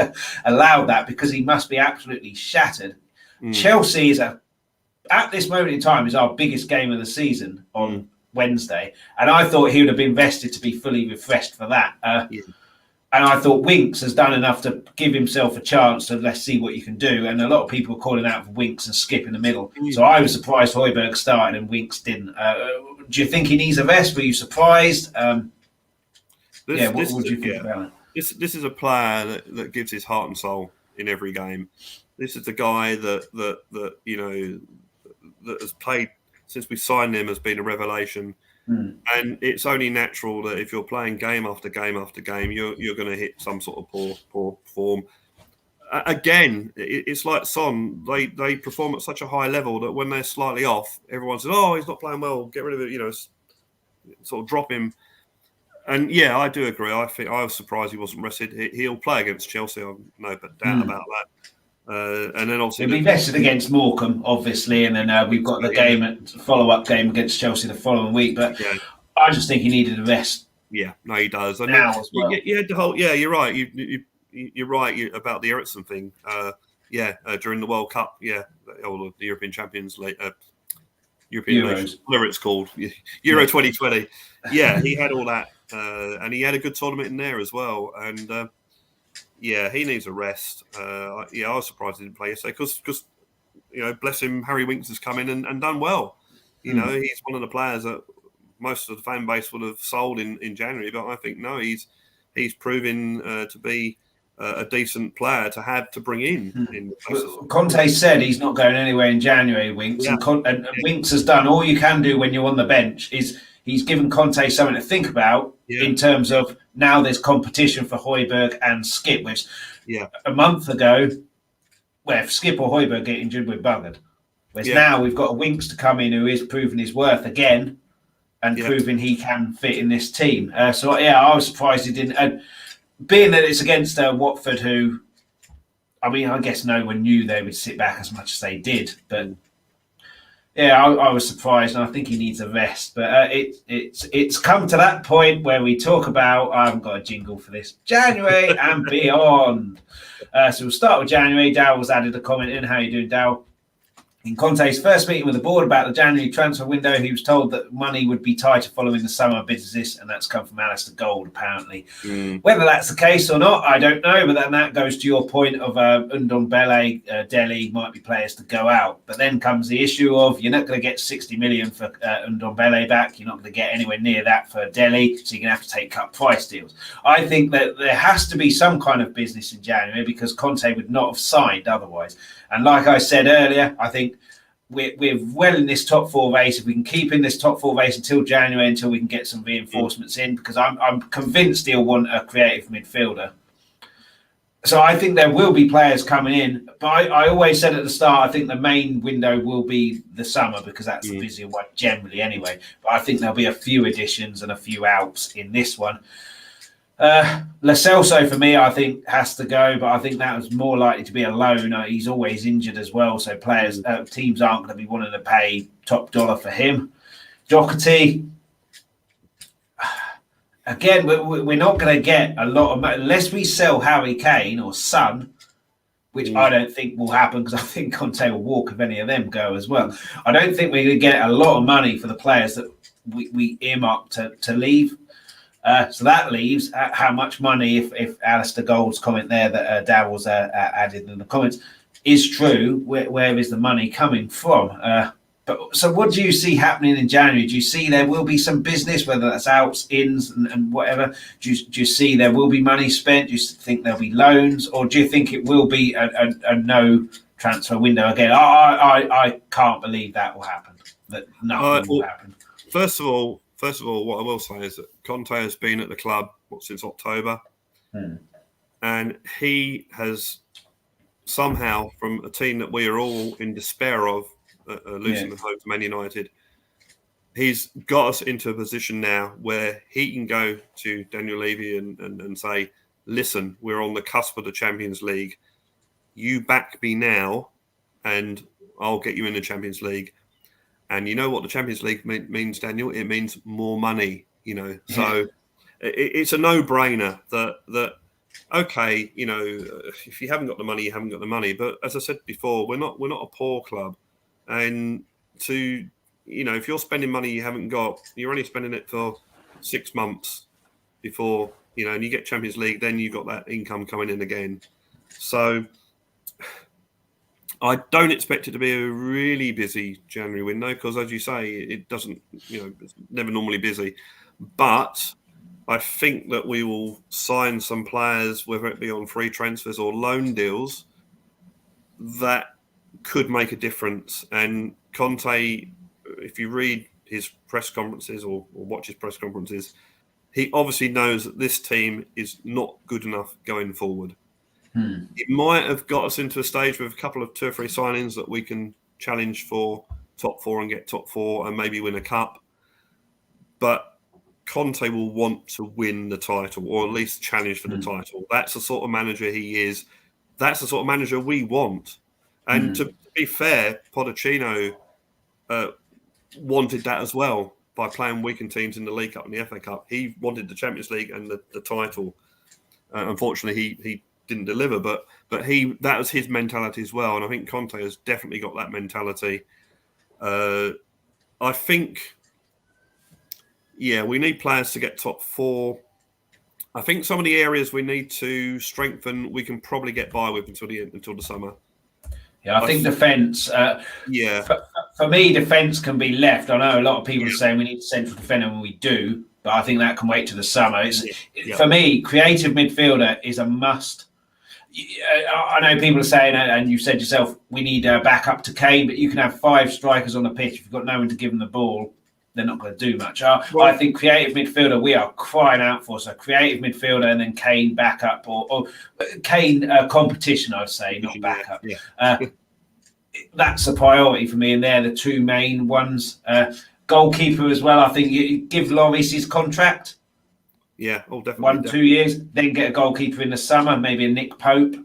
allowed that because he must be absolutely shattered. Chelsea is at this moment in time is our biggest game of the season on Wednesday, and I thought he would have been vested to be fully refreshed for that. And I thought Winks has done enough to give himself a chance to let's see what you can do. And a lot of people are calling out for Winks and Skip in the middle. So I was surprised Højbjerg started and Winks didn't. Do you think he needs a rest? Were you surprised? What do you think about it? This is a player that gives his heart and soul in every game. This is the guy that has played since we signed him, has been a revelation. And it's only natural that if you're playing game after game after game, you're going to hit some sort of poor form. Again, it's like Son. They perform at such a high level that when they're slightly off, everyone says, "Oh, he's not playing well. Get rid of it." Sort of drop him. And I do agree. I was surprised he wasn't rested. He'll play against Chelsea. I've no doubt about that. And then obviously he'll be vested against Morecambe, obviously, and then we've got the follow-up game against Chelsea the following week. But I just think he needed a rest. Yeah, no, he does. And now as well. You're right. You're right about the Eriksen thing. During the World Cup, or the European Champions League, European Nations, whatever it's called, Euro 2020. Yeah, he had all that, and he had a good tournament in there as well. And he needs a rest. I was surprised he didn't play yesterday because bless him, Harry Winks has come in and done well. He's one of the players that most of the fan base would have sold in January, but I think he's proven to be a decent player to bring in. Conte said he's not going anywhere in January, Winks, and Winks has done all you can do when you're on the bench. He's given Conte something to think about in terms of now there's competition for Højbjerg and Skip, which a month ago, if Skip or Højbjerg get injured, we're buggered. Whereas now we've got a Winks to come in who is proving his worth again and proving he can fit in this team. I was surprised he didn't. And being that it's against Watford, who, I guess no one knew they would sit back as much as they did, but Yeah, I was surprised, and I think he needs a rest. But it's come to that point where we talk about. I haven't got a jingle for this. January and beyond. So we'll start with January. Dal was added a comment in. How you doing, Dal? In Conte's first meeting with the board about the January transfer window, he was told that money would be tighter following the summer business, and that's come from Alistair Gold, apparently. Whether that's the case or not, I don't know, but then that goes to your point of Ndombele, Delhi might be players to go out. But then comes the issue of you're not going to get 60 million for Ndombele back, you're not going to get anywhere near that for Delhi, so you're going to have to take cut price deals. I think that there has to be some kind of business in January because Conte would not have signed otherwise. And like I said earlier, I think we're well in this top four race. If we can keep in this top four race until January, until we can get some reinforcements in, because I'm convinced he'll want a creative midfielder. So I think there will be players coming in. But I always said at the start, I think the main window will be the summer because that's the busier one generally anyway. But I think there'll be a few additions and a few outs in this one. Lo Celso for me, I think has to go, but I think that was more likely to be a loan. He's always injured as well, so teams aren't going to be wanting to pay top dollar for him. Doherty, again, we're not going to get a lot of money unless we sell Harry Kane or Son, which I don't think will happen because I think Conte will walk if any of them go as well. I don't think we're going to get a lot of money for the players that we earmarked to leave. So that leaves how much money, if Alistair Gold's comment there that Daryl's added in the comments is true, where is the money coming from? So what do you see happening in January? Do you see there will be some business, whether that's outs, ins and whatever? Do you see there will be money spent? Do you think there'll be loans? Or do you think it will be a no transfer window again? I can't believe that will happen, that nothing will happen. First of all, what I will say is that Conte has been at the club since October, and he has somehow, from a team that we are all in despair of, losing the hope to Man United, he's got us into a position now where he can go to Daniel Levy and say, listen, we're on the cusp of the Champions League. You back me now, and I'll get you in the Champions League. And you know what the Champions League means, Daniel? It means more money, So it's a no-brainer that okay, if you haven't got the money, you haven't got the money. But as I said before, we're not a poor club. And if you're spending money you haven't got, you're only spending it for 6 months before, and you get Champions League, then you've got that income coming in again. So I don't expect it to be a really busy January window because, as you say, it doesn't, it's never normally busy. But I think that we will sign some players, whether it be on free transfers or loan deals, that could make a difference. And Conte, if you read his press conferences or watch his press conferences, he obviously knows that this team is not good enough going forward. It might have got us into a stage with a couple of 2 or 3 signings that we can challenge for top 4 and get top 4 and maybe win a cup. But Conte will want to win the title or at least challenge for the title. That's the sort of manager he is. That's the sort of manager we want. And to be fair, Pochettino wanted that as well by playing weakened teams in the League Cup and the FA Cup. He wanted the Champions League and the title. Unfortunately, he didn't deliver, but that was his mentality as well, and I think Conte has definitely got that mentality. I think, we need players to get top 4. I think some of the areas we need to strengthen, we can probably get by with until the summer. Yeah, I think defence. For me, defence can be left. I know a lot of people are saying we need a central defender, and we do, but I think that can wait to the summer. For me, creative midfielder is a must. I know people are saying, and you said yourself, we need a backup to Kane, but you can have 5 strikers on the pitch. If you've got no one to give them the ball, they're not going to do much. I think creative midfielder, we are crying out for. So creative midfielder and then Kane backup or Kane competition, I'd say, not backup. That's a priority for me, and they're the 2 main ones. Goalkeeper as well. I think you give Lloris his contract. Yeah, definitely. 1-2 years, then get a goalkeeper in the summer, maybe a Nick Pope.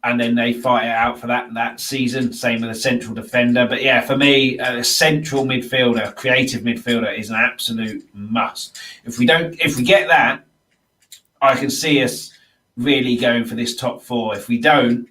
and then they fight it out for that season. Same with a central defender. But yeah, for me, a central midfielder, creative midfielder, is an absolute must. If we get that, I can see us really going for this top four. If we don't,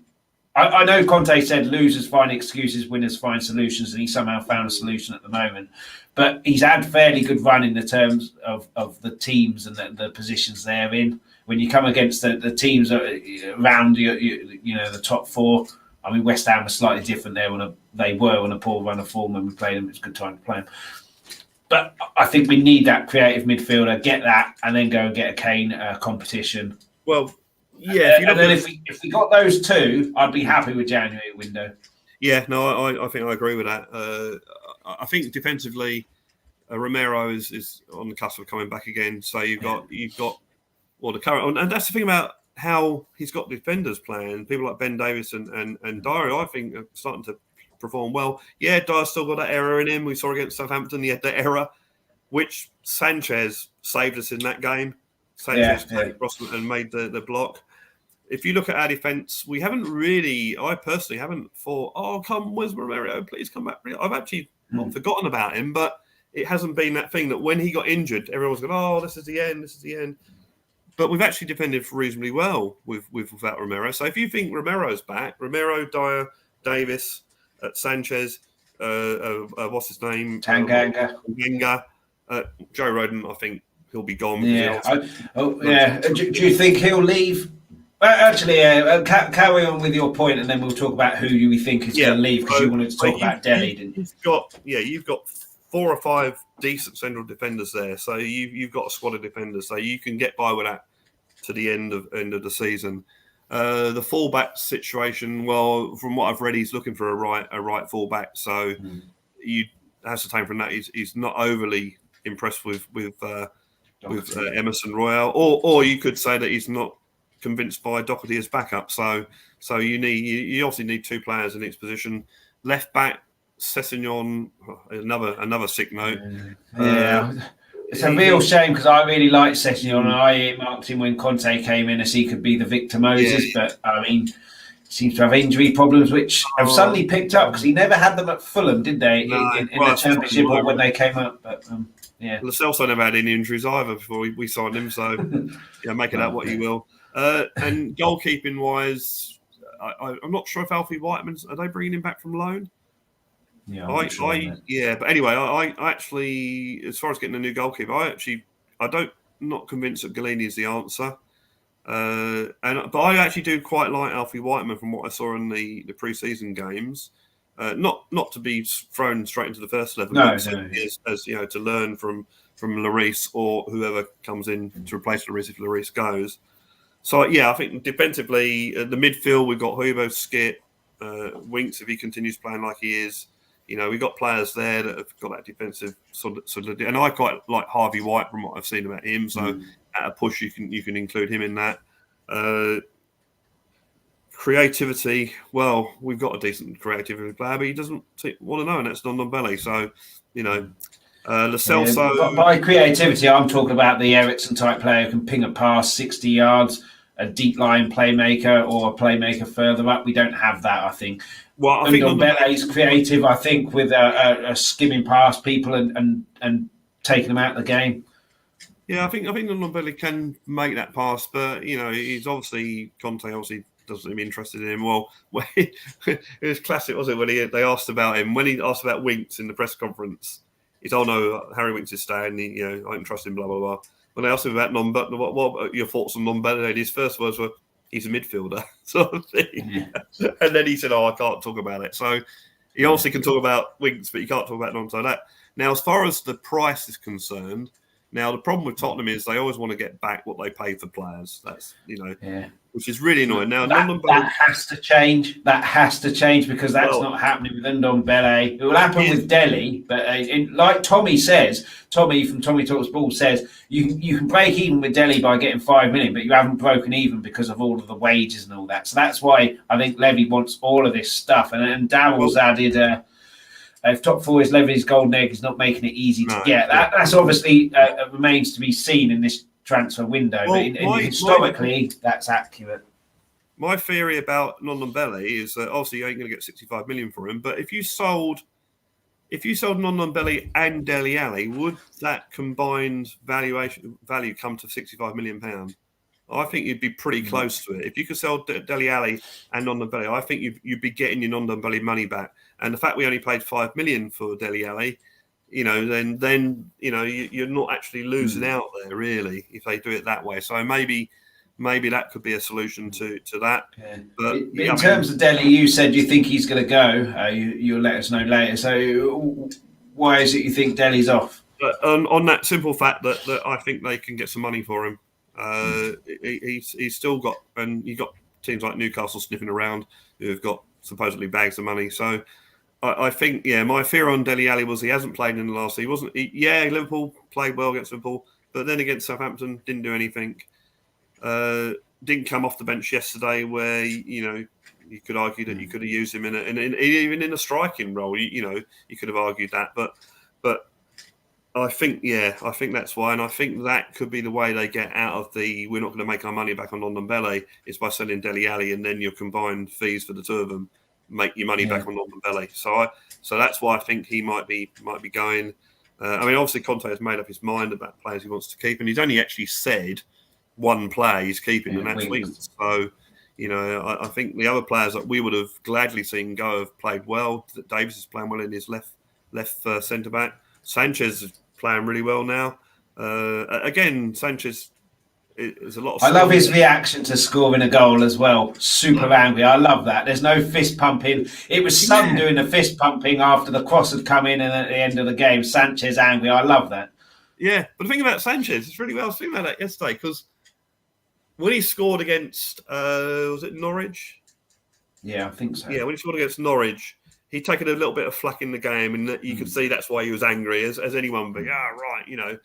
I know Conte said losers find excuses, winners find solutions, and he somehow found a solution at the moment. But he's had fairly good run in the terms of the teams and the positions they're in. When you come against the teams around the top four, I mean, West Ham was slightly different there they were on a poor run of form when we played them. It's a good time to play them. But I think we need that creative midfielder, get that, and then go and get a Kane competition. Well, yeah. And then if we got those two, I'd be happy with January window. Yeah, no, I think I agree with that. I think defensively, Romero is on the cusp of coming back again. So you've got the current, and that's the thing about how he's got defenders playing. People like Ben Davies and Dyer, I think, are starting to perform well. Yeah, Dyer's still got that error in him. We saw against Southampton, he had that error, which Sanchez saved us in that game. Sanchez came across and made the block. If you look at our defence, we haven't really, I personally haven't thought, where's Romero? Please come back. I've actually not forgotten about him, but it hasn't been that thing that when he got injured, everyone's going, this is the end. But we've actually defended reasonably well without Romero. So if you think Romero's back, Romero, Dyer, Davis, Sanchez, what's his name? Tanganga. Joe Rodon, I think he'll be gone. Yeah. Do you think he'll leave? Actually, carry on with your point, and then we'll talk about who we think is going to leave, because you wanted to talk about Delhi, didn't you? You've got 4 or 5 decent central defenders there, so you've got a squad of defenders, so you can get by with that to the end of the season. The fullback situation, well, from what I've read, he's looking for a right fullback, so you ascertain from that he's not overly impressed with Emerson Royale, or you could say that he's not convinced by Doherty as backup. So you obviously need 2 players in each position. Left back, Sessegnon, another sick note. It's a real shame, because I really liked Sessegnon, and I earmarked him when Conte came in as he could be the Victor Moses. But I mean, seems to have injury problems, which have suddenly picked up, because he never had them at Fulham, did they? In the Championship or when they came up. But Lo Celso never had any injuries either before we signed him. So make it out what you will. And goalkeeping wise, I'm not sure if Alfie Whiteman's, are they bringing him back from loan? Yeah, but anyway, I actually, as far as getting a new goalkeeper, not convinced that Galini is the answer. But I actually do quite like Alfie Whiteman from what I saw in the pre-season games. Not to be thrown straight into the first 11, as to learn from Lloris or whoever comes in to replace Lloris if Lloris goes. So I think defensively, the midfield, we've got Hubo, Skip, Winks if he continues playing like he is. We've got players there that have got that defensive solidity, and I quite like Harvey White from what I've seen about him. So at a push, you can include him in that. Creativity, well, we've got a decent creativity player, but he doesn't want to know, and that's Ndombele. So Lo Celso. By creativity, I'm talking about the Ericsson type player who can ping a pass 60 yards, a deep line playmaker, or a playmaker further up. We don't have that, I think. Well, I think Ndombele is creative, I think, with a skimming past people and taking them out of the game. Yeah, I think Ndombele can make that pass, but he's obviously Conte doesn't seem interested in him. Well, it was classic, wasn't it? When they asked about him, when he asked about Winks in the press conference, he's no, Harry Winks is staying. I don't trust him. Blah blah blah. When they asked him about Ndombele, what are your thoughts on Ndombele? His first words were, "He's a midfielder," sort of thing. Yeah. And then he said, "I can't talk about it." So he obviously can talk about Winks, but he can't talk about Ndombele. That now, as far as the price is concerned. Now, the problem with Tottenham is they always want to get back what they pay for players. That's, which is really annoying. Now, that has to change. That has to change, because that's not happening with Ndombele. It will happen with Delhi, but like Tommy says, Tommy from Tommy Talks Ball says, you can break even with Delhi by getting 5 million, but you haven't broken even because of all of the wages and all that. So that's why I think Levy wants all of this stuff. And Daryl's added... if top four is Levy's golden egg, is not making it easy to get. That's obviously remains to be seen in this transfer window. But historically, that's accurate. my theory about Nondombele is that obviously you ain't going to get 65 million for him, but if you sold Nondombele and Dele Alli, would that combined value come to 65 million pound? I think you'd be pretty close to it. If you could sell Dele Alli and Nondombele, I think you'd be getting your Nondombele money back. And the fact we only paid 5 million for Dele Alli, then you're not actually losing out there really if they do it that way. So maybe that could be a solution to that. Yeah. But in terms of Dele, you said you think he's going to go. You'll let us know later. So why is it you think Dele's off? But on that simple fact that I think they can get some money for him. He's still got, and you've got teams like Newcastle sniffing around who have got supposedly bags of money. So I think, my fear on Dele Alli was he hasn't played in the last. Liverpool played well against Liverpool, but then against Southampton didn't do anything. Didn't come off the bench yesterday, where you could argue that you could have used him even in a striking role. You could have argued that, but I think that's why, and I think that could be the way they get out of we're not going to make our money back on Nondombele is by selling Dele Alli, and then your combined fees for the two of them make your money back on Nondombele. So that's why I think he might be going. Obviously Conte has made up his mind about players he wants to keep, and he's only actually said one player he's keeping, and that's Wings. So, I think the other players that we would have gladly seen go have played well. Davies is playing well in his left centre back. Sanchez is playing really well now. Again, Sanchez is a lot of. I love his reaction to scoring a goal as well. Super angry. I love that. There's no fist pumping. It was Son doing the fist pumping after the cross had come in, and at the end of the game, Sanchez angry. I love that. Yeah, but the thing about Sanchez, it's really well. I was thinking about that yesterday because when he scored against, was it Norwich? Yeah, I think so. Yeah, when he scored against Norwich, he'd taken a little bit of flack in the game, and you could see that's why he was angry, as anyone would be. Right.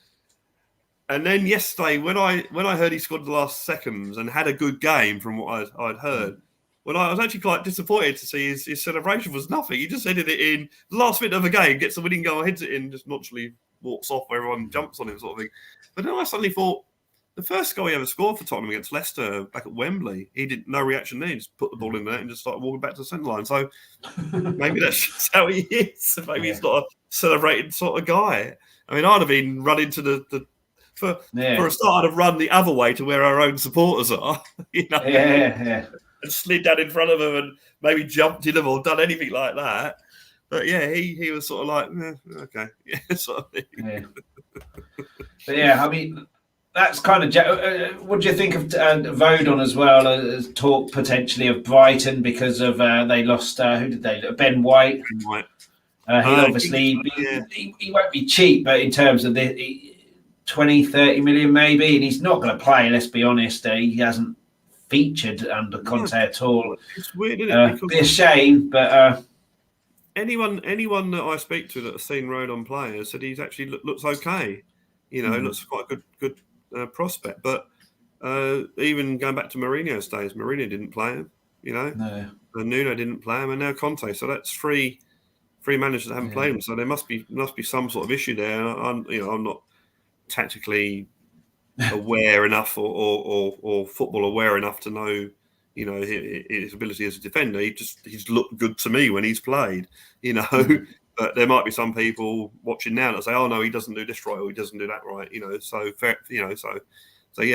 And then yesterday, when I heard he scored the last seconds and had a good game from what I'd heard, when I was actually quite disappointed to see his celebration was nothing. He just headed it in the last minute of the game, gets the winning goal, heads it in, just naturally walks off where everyone jumps on him, sort of thing. But then I suddenly thought, the first goal he ever scored for Tottenham against Leicester back at Wembley, he did no reaction there. He just put the ball in there and just started walking back to the centre line. So maybe that's just how he is. Maybe he's not a celebrating sort of guy. I'd have been running to for a start, I'd have run the other way to where our own supporters are, and slid down in front of them and maybe jumped in them or done anything like that. But he was sort of like, okay, sort of thing. Yeah. But that's kind of. What do you think of Vodon as well? As talk potentially of Brighton because of they lost. Who did they? Ben White. He won't be cheap, but in terms of the 20, 30 million maybe, and he's not going to play. Let's be honest. He hasn't featured under Conte at all. It's weird, isn't it? Be a shame, but anyone that I speak to that has seen Rodon play has said he's actually looks okay. Looks quite a good prospect. But even going back to Mourinho's days, Mourinho didn't play him. And Nuno didn't play him, and now Conte. So that's three managers that haven't played him. So there must be some sort of issue there. I'm not tactically aware enough or football aware enough to know his ability as a defender. He's looked good to me when he's played, but there might be some people watching now that say, oh no, he doesn't do this right or he doesn't do that right, so fair,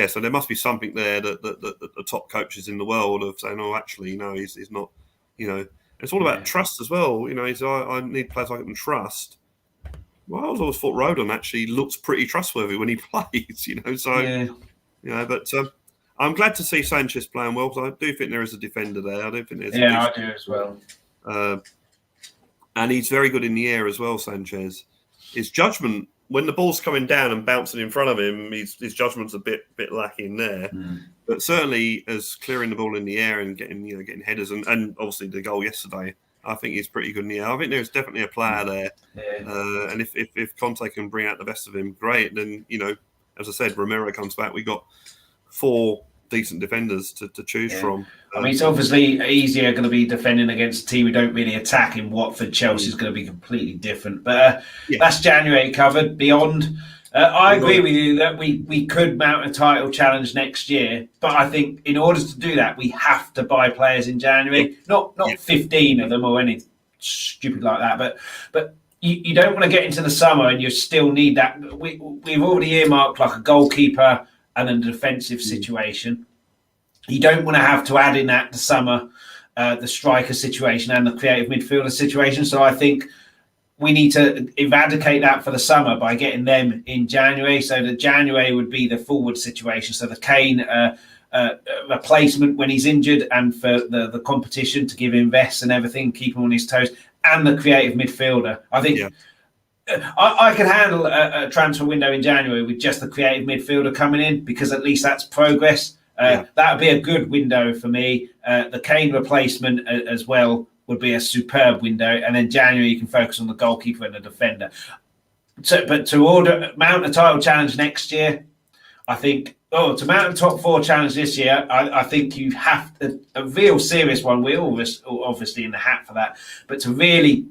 so there must be something there that the top coaches in the world of saying, oh actually no, he's not, it's all about trust as well. I need players I can trust. Well, I always thought Rodon actually looks pretty trustworthy when he plays, But I'm glad to see Sanchez playing well because I do think there is a defender there. I don't think there's. I do as well. And he's very good in the air as well, Sanchez. His judgment when the ball's coming down and bouncing in front of him, his judgment's a bit lacking there. But certainly, as clearing the ball in the air and getting headers and obviously the goal yesterday. I think he's pretty good in the air. I think there's definitely a player there. And if Conte can bring out the best of him, great. Then, as I said, Romero comes back. We got 4 decent defenders to choose from. It's obviously easier going to be defending against a team who don't really attack in Watford. Chelsea's going to be completely different. But that's January covered. Beyond, I agree with you that we could mount a title challenge next year, but I think in order to do that, we have to buy players in January. Not 15 of them or anything stupid like that, but you don't want to get into the summer and you still need that. We've already earmarked like a goalkeeper and then a defensive situation. You don't want to have to add in that the summer, the striker situation and the creative midfielder situation. So I think we need to eradicate that for the summer by getting them in January. So the January would be the forward situation. So the Kane replacement when he's injured, and for the competition to give him vests and everything, keep him on his toes, and the creative midfielder. I think I could handle a transfer window in January with just the creative midfielder coming in, because at least that's progress. That would be a good window for me. The Kane replacement as well would be a superb window, and then January you can focus on the goalkeeper and the defender. But to mount a title challenge next year, I think. To mount a top 4 challenge this year, I think you have a real serious one. We're obviously in the hat for that, but to really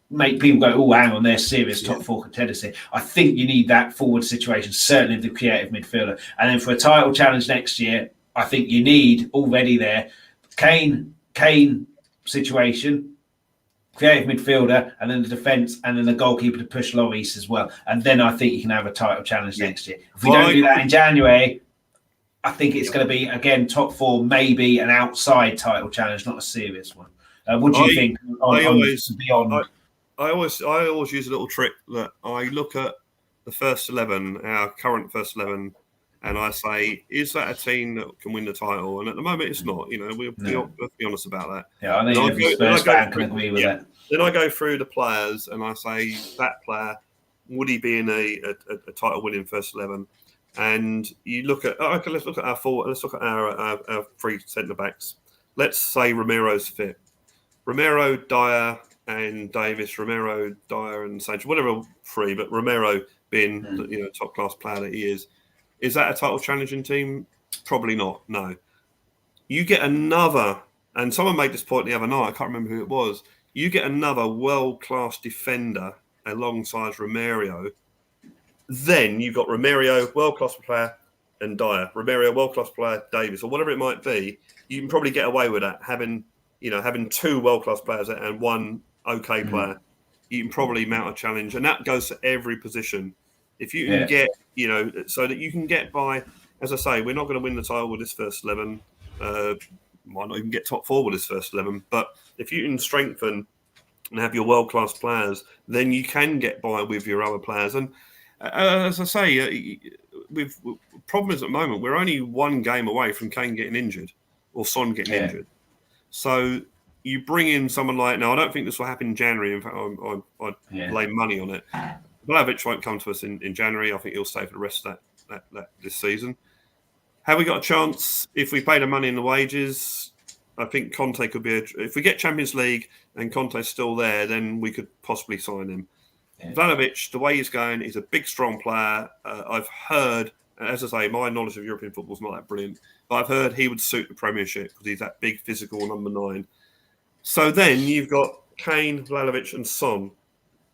make people go, oh, hang on, they're serious top 4 contenders here. I think you need that forward situation, certainly the creative midfielder, and then for a title challenge next year, I think you need already there Kane situation, creative midfielder, and then the defence, and then the goalkeeper to push Lloris as well. And then I think you can have a title challenge next year. If we don't do that in January, I think it's going to be, again, top 4, maybe an outside title challenge, not a serious one. What do you think? I always use a little trick that I look at the first 11, our current first 11, and I say, is that a team that can win the title? And at the moment, it's not. We'll be honest about that. Yeah, I think every Spurs fan can agree with that. Then I go through the players and I say, that player, would he be in a title-winning first 11? And you look at, let's look at our forward. Let's look at our 3 centre backs. Let's say Ramiro's fit. Ramiro, Dyer, and Davis. Ramiro, Dyer, and Sanchez. Whatever 3, but Ramiro being top class player that he is. Is that a title challenging team? Probably not. No. You get another, and someone made this point the other night. I can't remember who it was. You get another world-class defender alongside Romero. Then you've got Romero, world-class player, and Dyer. Romero, world-class player, Davis, or whatever it might be. You can probably get away with that, having 2 world-class players and 1 okay player. You can probably mount a challenge, and that goes to every position. If you can get, so that you can get by, as I say, we're not going to win the title with this first 11. Might not even get top 4 with this first 11. But if you can strengthen and have your world-class players, then you can get by with your other players. And as I say, with problems at the moment, we're only 1 game away from Kane getting injured or Son getting injured. So you bring in someone like, now I don't think this will happen in January. In fact, I'd lay money on it. Vlahovic won't come to us in January. I think he'll stay for the rest of that this season. Have we got a chance if we pay the money in the wages? I think Conte could be if we get Champions League and Conte's still there, then we could possibly sign him. Yeah. Vlahovic, the way he's going, he's a big, strong player. I've heard, as I say, my knowledge of European football is not that brilliant, but I've heard he would suit the Premiership because he's that big, physical number 9. So then you've got Kane, Vlahovic, and Son.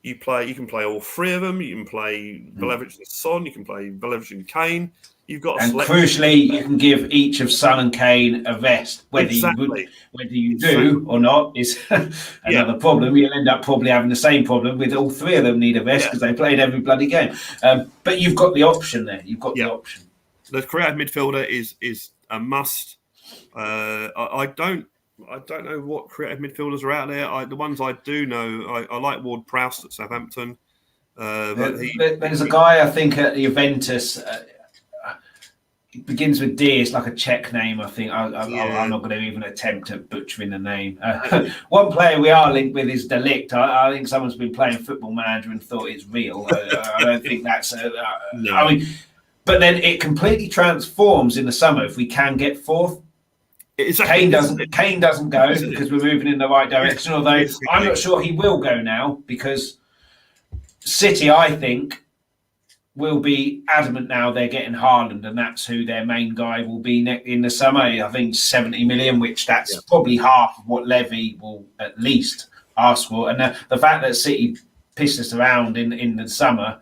You can play all 3 of them. You can play Vlahovic and Son. You can play Vlahovic and Kane. You've got, and crucially, you can give each of Son and Kane a vest. Whether you do or not is another problem. You'll end up probably having the same problem with all 3 of them need a vest because they played every bloody game. But you've got the option there. You've got the option. The creative midfielder is a must. I don't know what creative midfielders are out there. The ones I do know, I like Ward-Prowse at Southampton. There's a guy, I think, at the Juventus. It begins with D. It's like a Czech name, I think. I'm not going to even attempt at butchering the name. One player we are linked with is Delict. I think someone's been playing Football Manager and thought it's real. I don't think that's... No. I mean, but then it completely transforms in the summer if we can get 4th. Kane doesn't go because we're moving in the right direction, although I'm not sure he will go now because City, I think, will be adamant now they're getting Haaland, and that's who their main guy will be in the summer. I think 70 million, which that's probably half of what Levy will at least ask for. And the fact that City pissed us around in the summer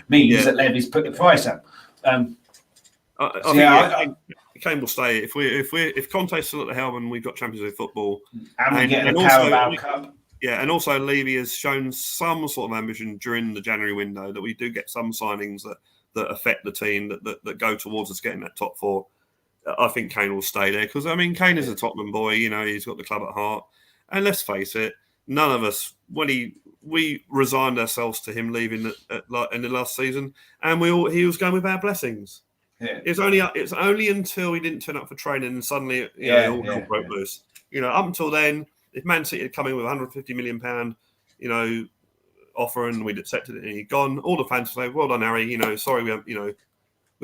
means that Levy's put the price up. I think Kane will stay if Conte's still at the helm and we've got Champions League football and we get the Carabao Cup. Yeah, and also Levy has shown some sort of ambition during the January window that we do get some signings that affect the team that go towards us getting that top four. I think Kane will stay there because Kane is a Tottenham boy. He's got the club at heart, and let's face it, none of us we resigned ourselves to him leaving in the last season, and he was going with our blessings. Yeah. It's only until he didn't turn up for training and suddenly all broke loose. Up until then, if Man City had come in with £150 million, offer and we'd accepted it and he'd gone, all the fans would say, "Well done, Harry. Sorry, we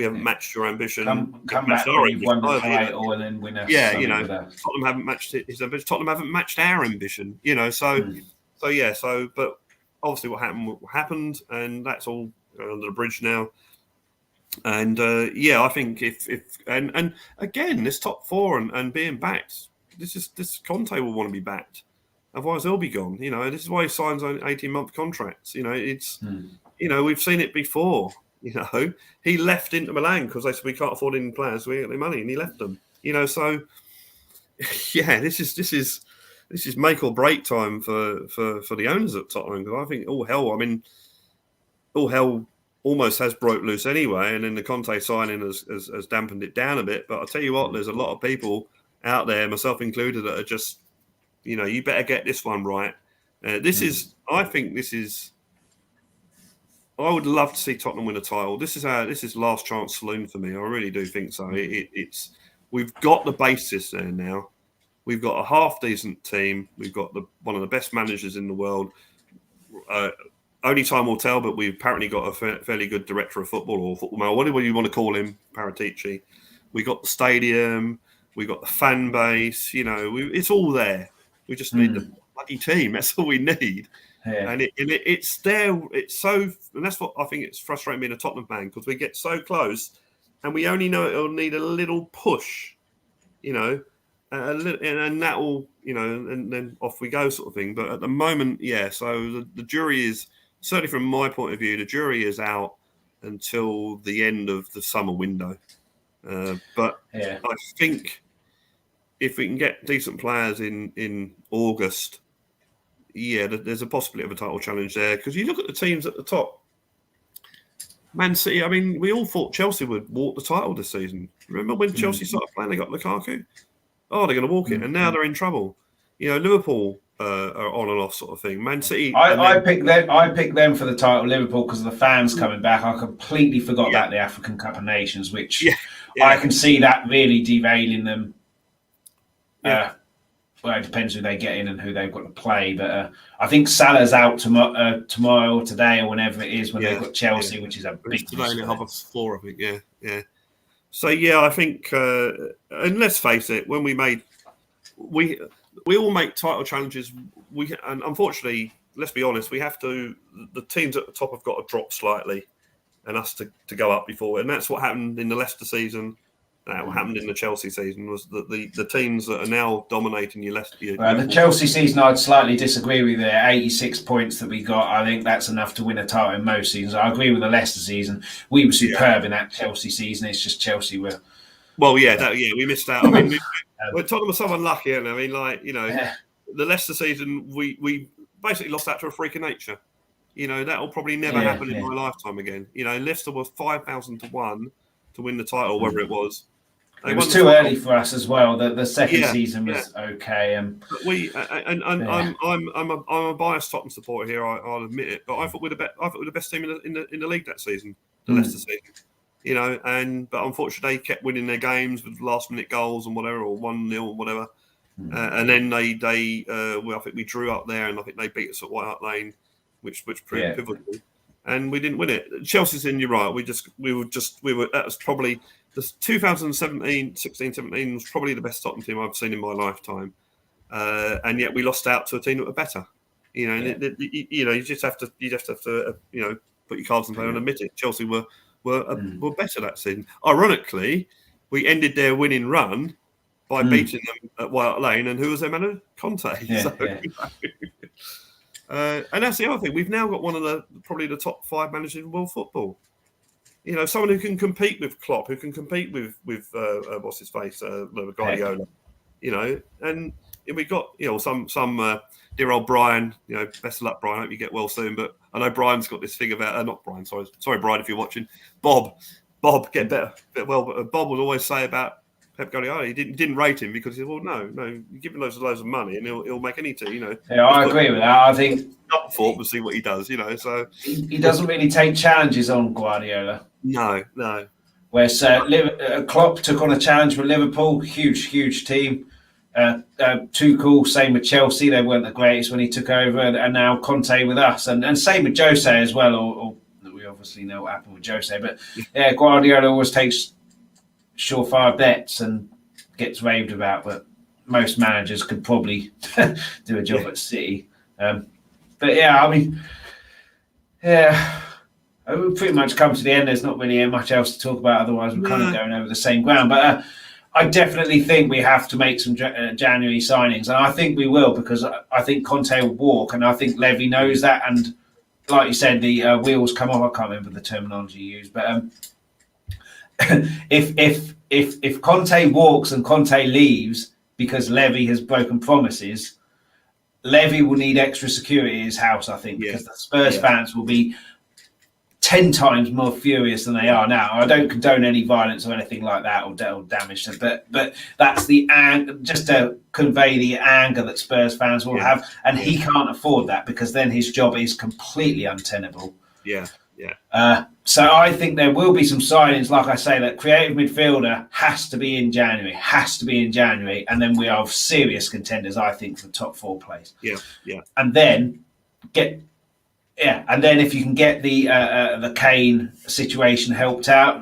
haven't matched your ambition. Come back when you've won the title and then win us." Tottenham haven't matched his ambition. Tottenham haven't matched our ambition. But obviously what happened, and that's all under the bridge now. And I think if again this top four and being backed, this Conte will want to be backed. Otherwise they'll be gone. This is why he signs on 18-month contracts. We've seen it before. He left Inter Milan because they said we can't afford any players, we ain't got any money, and he left them. This is make or break time for the owners at Tottenham, because I think all hell almost has broke loose anyway, and then the Conte signing has dampened it down a bit. But I'll tell you what, there's a lot of people out there, myself included, that are just, you better get this one right. I would love to see Tottenham win a title. This is last chance saloon for me. I really do think so. We've got the basis there now. We've got a half decent team. We've got one of the best managers in the world. Only time will tell, but we've apparently got a fairly good director of football or football man, whatever you want to call him, Paratici. We got the stadium. We got the fan base. It's all there. We just need the bloody team. That's all we need. Yeah. And it's there. It's so, and that's what I think it's frustrating being a Tottenham fan, because we get so close, and we only know it'll need a little push, and that will, and then off we go, sort of thing. But at the moment, so the jury is, certainly from my point of view, the jury is out until the end of the summer window. But I think if we can get decent players in August, there's a possibility of a title challenge there. Because you look at the teams at the top, Man City, we all thought Chelsea would walk the title this season. Remember when Chelsea started playing, they got Lukaku? Oh, they're going to walk it, and now they're in trouble. Liverpool are on and off, sort of thing. Man City. I picked them for the title, Liverpool, because of the fans coming back. I completely forgot about the African Cup of Nations, which I can see that really derailing them. Well, it depends who they get in and who they've got to play. But I think Salah's out tomorrow or today or whenever it is when they've got Chelsea, which is a big today. They have us 4, I think. Yeah. So I think, and let's face it, when we all make title challenges. And unfortunately, let's be honest, the teams at the top have got to drop slightly, and us to go up before. And that's what happened in the Leicester season. What happened in the Chelsea season was that the teams that are now dominating your Leicester. The Chelsea season, I'd slightly disagree with there. 86 points that we got, I think that's enough to win a title in most seasons. I agree with the Leicester season. We were superb in that Chelsea season. It's just Chelsea were. Well, we missed out. Tottenham were so unlucky, and the Leicester season, we basically lost out to a freak of nature. That will probably never happen in my lifetime again. Leicester was 5,000 to 1 to win the title, whether it was. It was too early for us as well. The second season was okay. I'm a biased Tottenham supporter here. I'll admit it, but I thought we're the best team in the league that season, the Leicester season. But unfortunately, they kept winning their games with last minute goals and whatever, or 1-0 or whatever. And then I think we drew up there, and I think they beat us at White Hart Lane, which proved pivotal. And we didn't win it. Chelsea's in. You're right. We were. That was probably. The 2016-17 was probably the best Tottenham team I've seen in my lifetime, and yet we lost out to a team that were better. You just have to put your cards on the table and admit it. Chelsea were better that season. Ironically, we ended their winning run by beating them at White Hart Lane, and who was their manager? Conte. And that's the other thing. We've now got one of probably the top 5 managers in world football. Someone who can compete with Klopp, who can compete with what's his face, Guardiola. And we got some dear old Brian. Best of luck, Brian. I hope you get well soon. But I know Brian's got this thing about not Brian. Sorry, Brian, if you're watching. Bob, get better, get well. But Bob would always say about Pep Guardiola, he didn't rate him because he said, well, no, you give him loads of money and he'll make any team. Yeah, I agree with that. I think not for to see what he does. So he doesn't really take challenges on Guardiola. No. Whereas Klopp took on a challenge with Liverpool, huge team. Tuchel, same with Chelsea. They weren't the greatest when he took over, and now Conte with us, and same with Jose as well. Or we obviously know what happened with Jose, but yeah, Guardiola always takes surefire bets and gets raved about. But most managers could probably do a job at City. But yeah, I mean, yeah. We've pretty much come to the end. There's not really much else to talk about. Otherwise, we're kind of going over the same ground. But I definitely think we have to make some January signings. And I think we will, because I think Conte will walk. And I think Levy knows that. And like you said, the wheels come off. I can't remember the terminology you used. But if Conte walks and Conte leaves because Levy has broken promises, Levy will need extra security in his house, I think, because the Spurs fans will be 10 times more furious than they are now. I don't condone any violence or anything like that or damage them, but that's just to convey the anger that Spurs fans will have, and he can't afford that because then his job is completely untenable. So I think there will be some signings, like I say, that creative midfielder has to be in January, and then we are serious contenders, I think, for the top 4 place. And then if you can get the Kane situation helped out,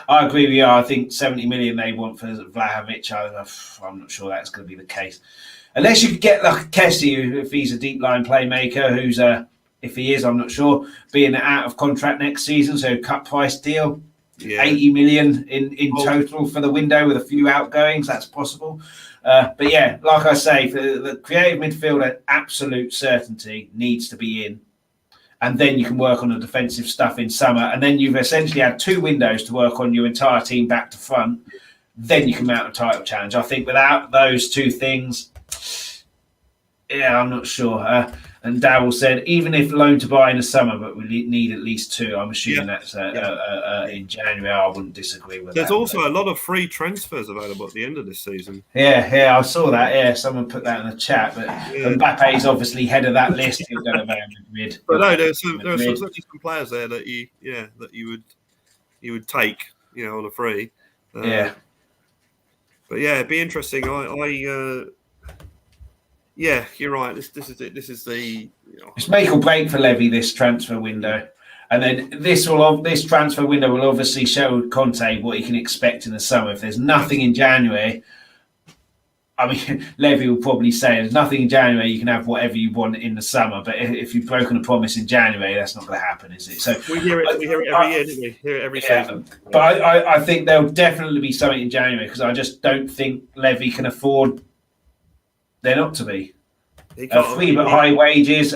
I agree with you. I think 70 million they want for Vlahovic. I'm not sure that's going to be the case, unless you could get like Kessie, if he's a deep line playmaker, who's if he is, I'm not sure, being out of contract next season, so cut price deal, 80 million in total for the window with a few outgoings. That's possible. But yeah, like I say, for the creative midfielder, absolute certainty needs to be in. And then you can work on the defensive stuff in summer. And then you've essentially had 2 windows to work on your entire team back to front. Then you can mount a title challenge. I think without those 2 things, I'm not sure. And Darryl said, even if loan to buy in the summer, but we need at least 2. I'm assuming that's in January. I wouldn't disagree with that. There's also a lot of free transfers available at the end of this season. Yeah, I saw that. Yeah, someone put that in the chat. But Mbappe's obviously head of that list. He'll go to Real Madrid. But no, there are some players there that you would take, on a free. But yeah, it'd be interesting. Yeah, you're right. This is it. This is the. It's make or break for Levy, this transfer window, and then this transfer window will obviously show Conte what he can expect in the summer. If there's nothing in January, I mean, Levy will probably say there's nothing in January. You can have whatever you want in the summer, but if you've broken a promise in January, that's not going to happen, is it? So we hear it every year, don't we? Hear it every season. But I think there'll definitely be something in January because I just don't think Levy can afford. They're not to be free, but high wages.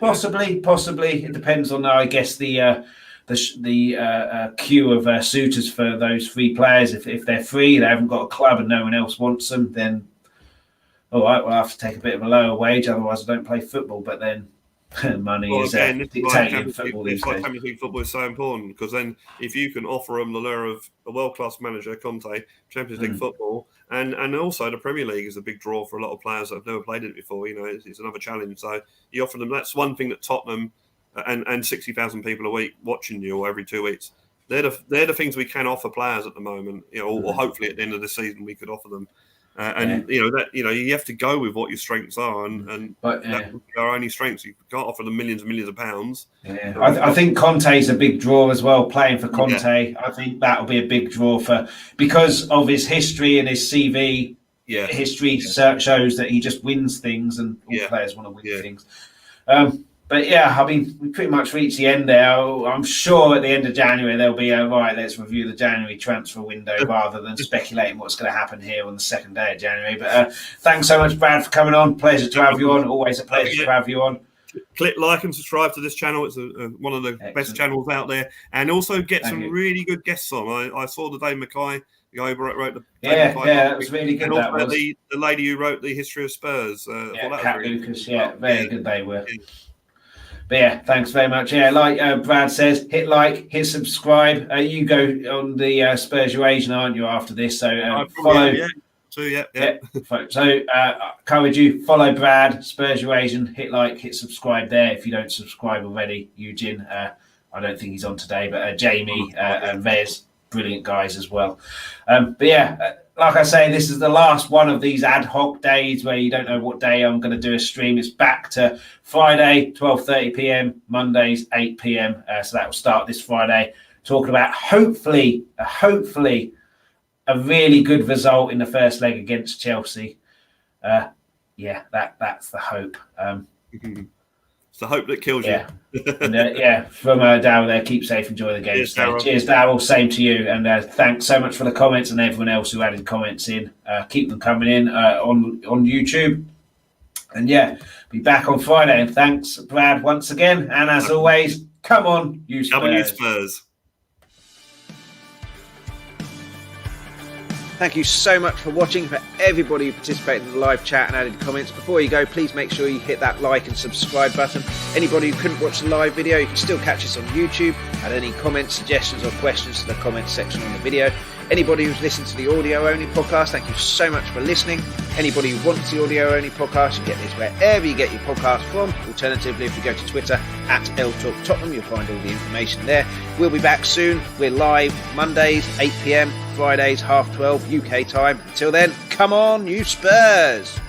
Possibly. It depends on, I guess, the queue of suitors for those free players. If they're free, they haven't got a club, and no one else wants them. Then, all right, we'll have to take a bit of a lower wage. Otherwise, I don't play football. But then, money is dictating football these days. Champions League football is so important because then, if you can offer them the lure of a world-class manager, Conte, Champions League football. And also the Premier League is a big draw for a lot of players that have never played it before. It's another challenge. So you offer them. That's one thing that Tottenham and 60,000 people a week watching you or every 2 weeks. They're the things we can offer players at the moment. Or hopefully at the end of the season we could offer them. You have to go with what your strengths are, and that would be our only strengths. You can't offer them millions and millions of pounds. Yeah. I think Conte's a big draw as well. Playing for Conte, I think that'll be a big draw because of his history and his CV. History shows that he just wins things, and all players want to win things. But But yeah, I mean, we pretty much reached the end there. I'm sure at the end of January there'll be right. Let's review the January transfer window rather than speculating what's going to happen here on the second day of January. But thanks so much, Brad, for coming on. Pleasure to have you on. Always a pleasure to have you on. Click like and subscribe to this channel. It's one of the best channels out there, and also get some really good guests on. I saw the Dave Mackay. The guy who wrote the that was really good. And also the lady who wrote the history of Spurs. Kat Lucas. Very good they were. Yeah. But yeah, thanks very much. Yeah, like Brad says, hit like, hit subscribe. You go on the Spurs Eurasian, aren't you? After this, so follow. Yeah. So I encourage you, follow Brad, Spurs Eurasian, hit like, hit subscribe there if you don't subscribe already. Eugene, I don't think he's on today, but Jamie and Rez, brilliant guys as well. But yeah, like I say, this is the last one of these ad hoc days where you don't know what day I'm going to do a stream. It's back to Friday, 12:30 p.m, Mondays, 8 p.m. So that will start this Friday, talking about hopefully a really good result in the first leg against Chelsea. That's the hope. It's the hope that kills you. And, from Darryl there, keep safe, enjoy the game. Cheers, Darryl. Same to you. And thanks so much for the comments and everyone else who added comments in. Keep them coming in on YouTube. And be back on Friday. And thanks, Brad, once again. And as always, come on, you Spurs. W Spurs. Thank you so much for watching, for everybody who participated in the live chat and added comments. Before you go, please make sure you hit that like and subscribe button. Anybody who couldn't watch the live video, you can still catch us on YouTube. Add any comments, suggestions or questions to the comments section on the video. Anybody who's listened to the audio-only podcast, thank you so much for listening. Anybody who wants the audio-only podcast, you get this wherever you get your podcast from. Alternatively, if you go to Twitter, @Talk Tottenham, you'll find all the information there. We'll be back soon. We're live Mondays, 8 p.m, Fridays, 12:30 UK time. Until then, come on, you Spurs!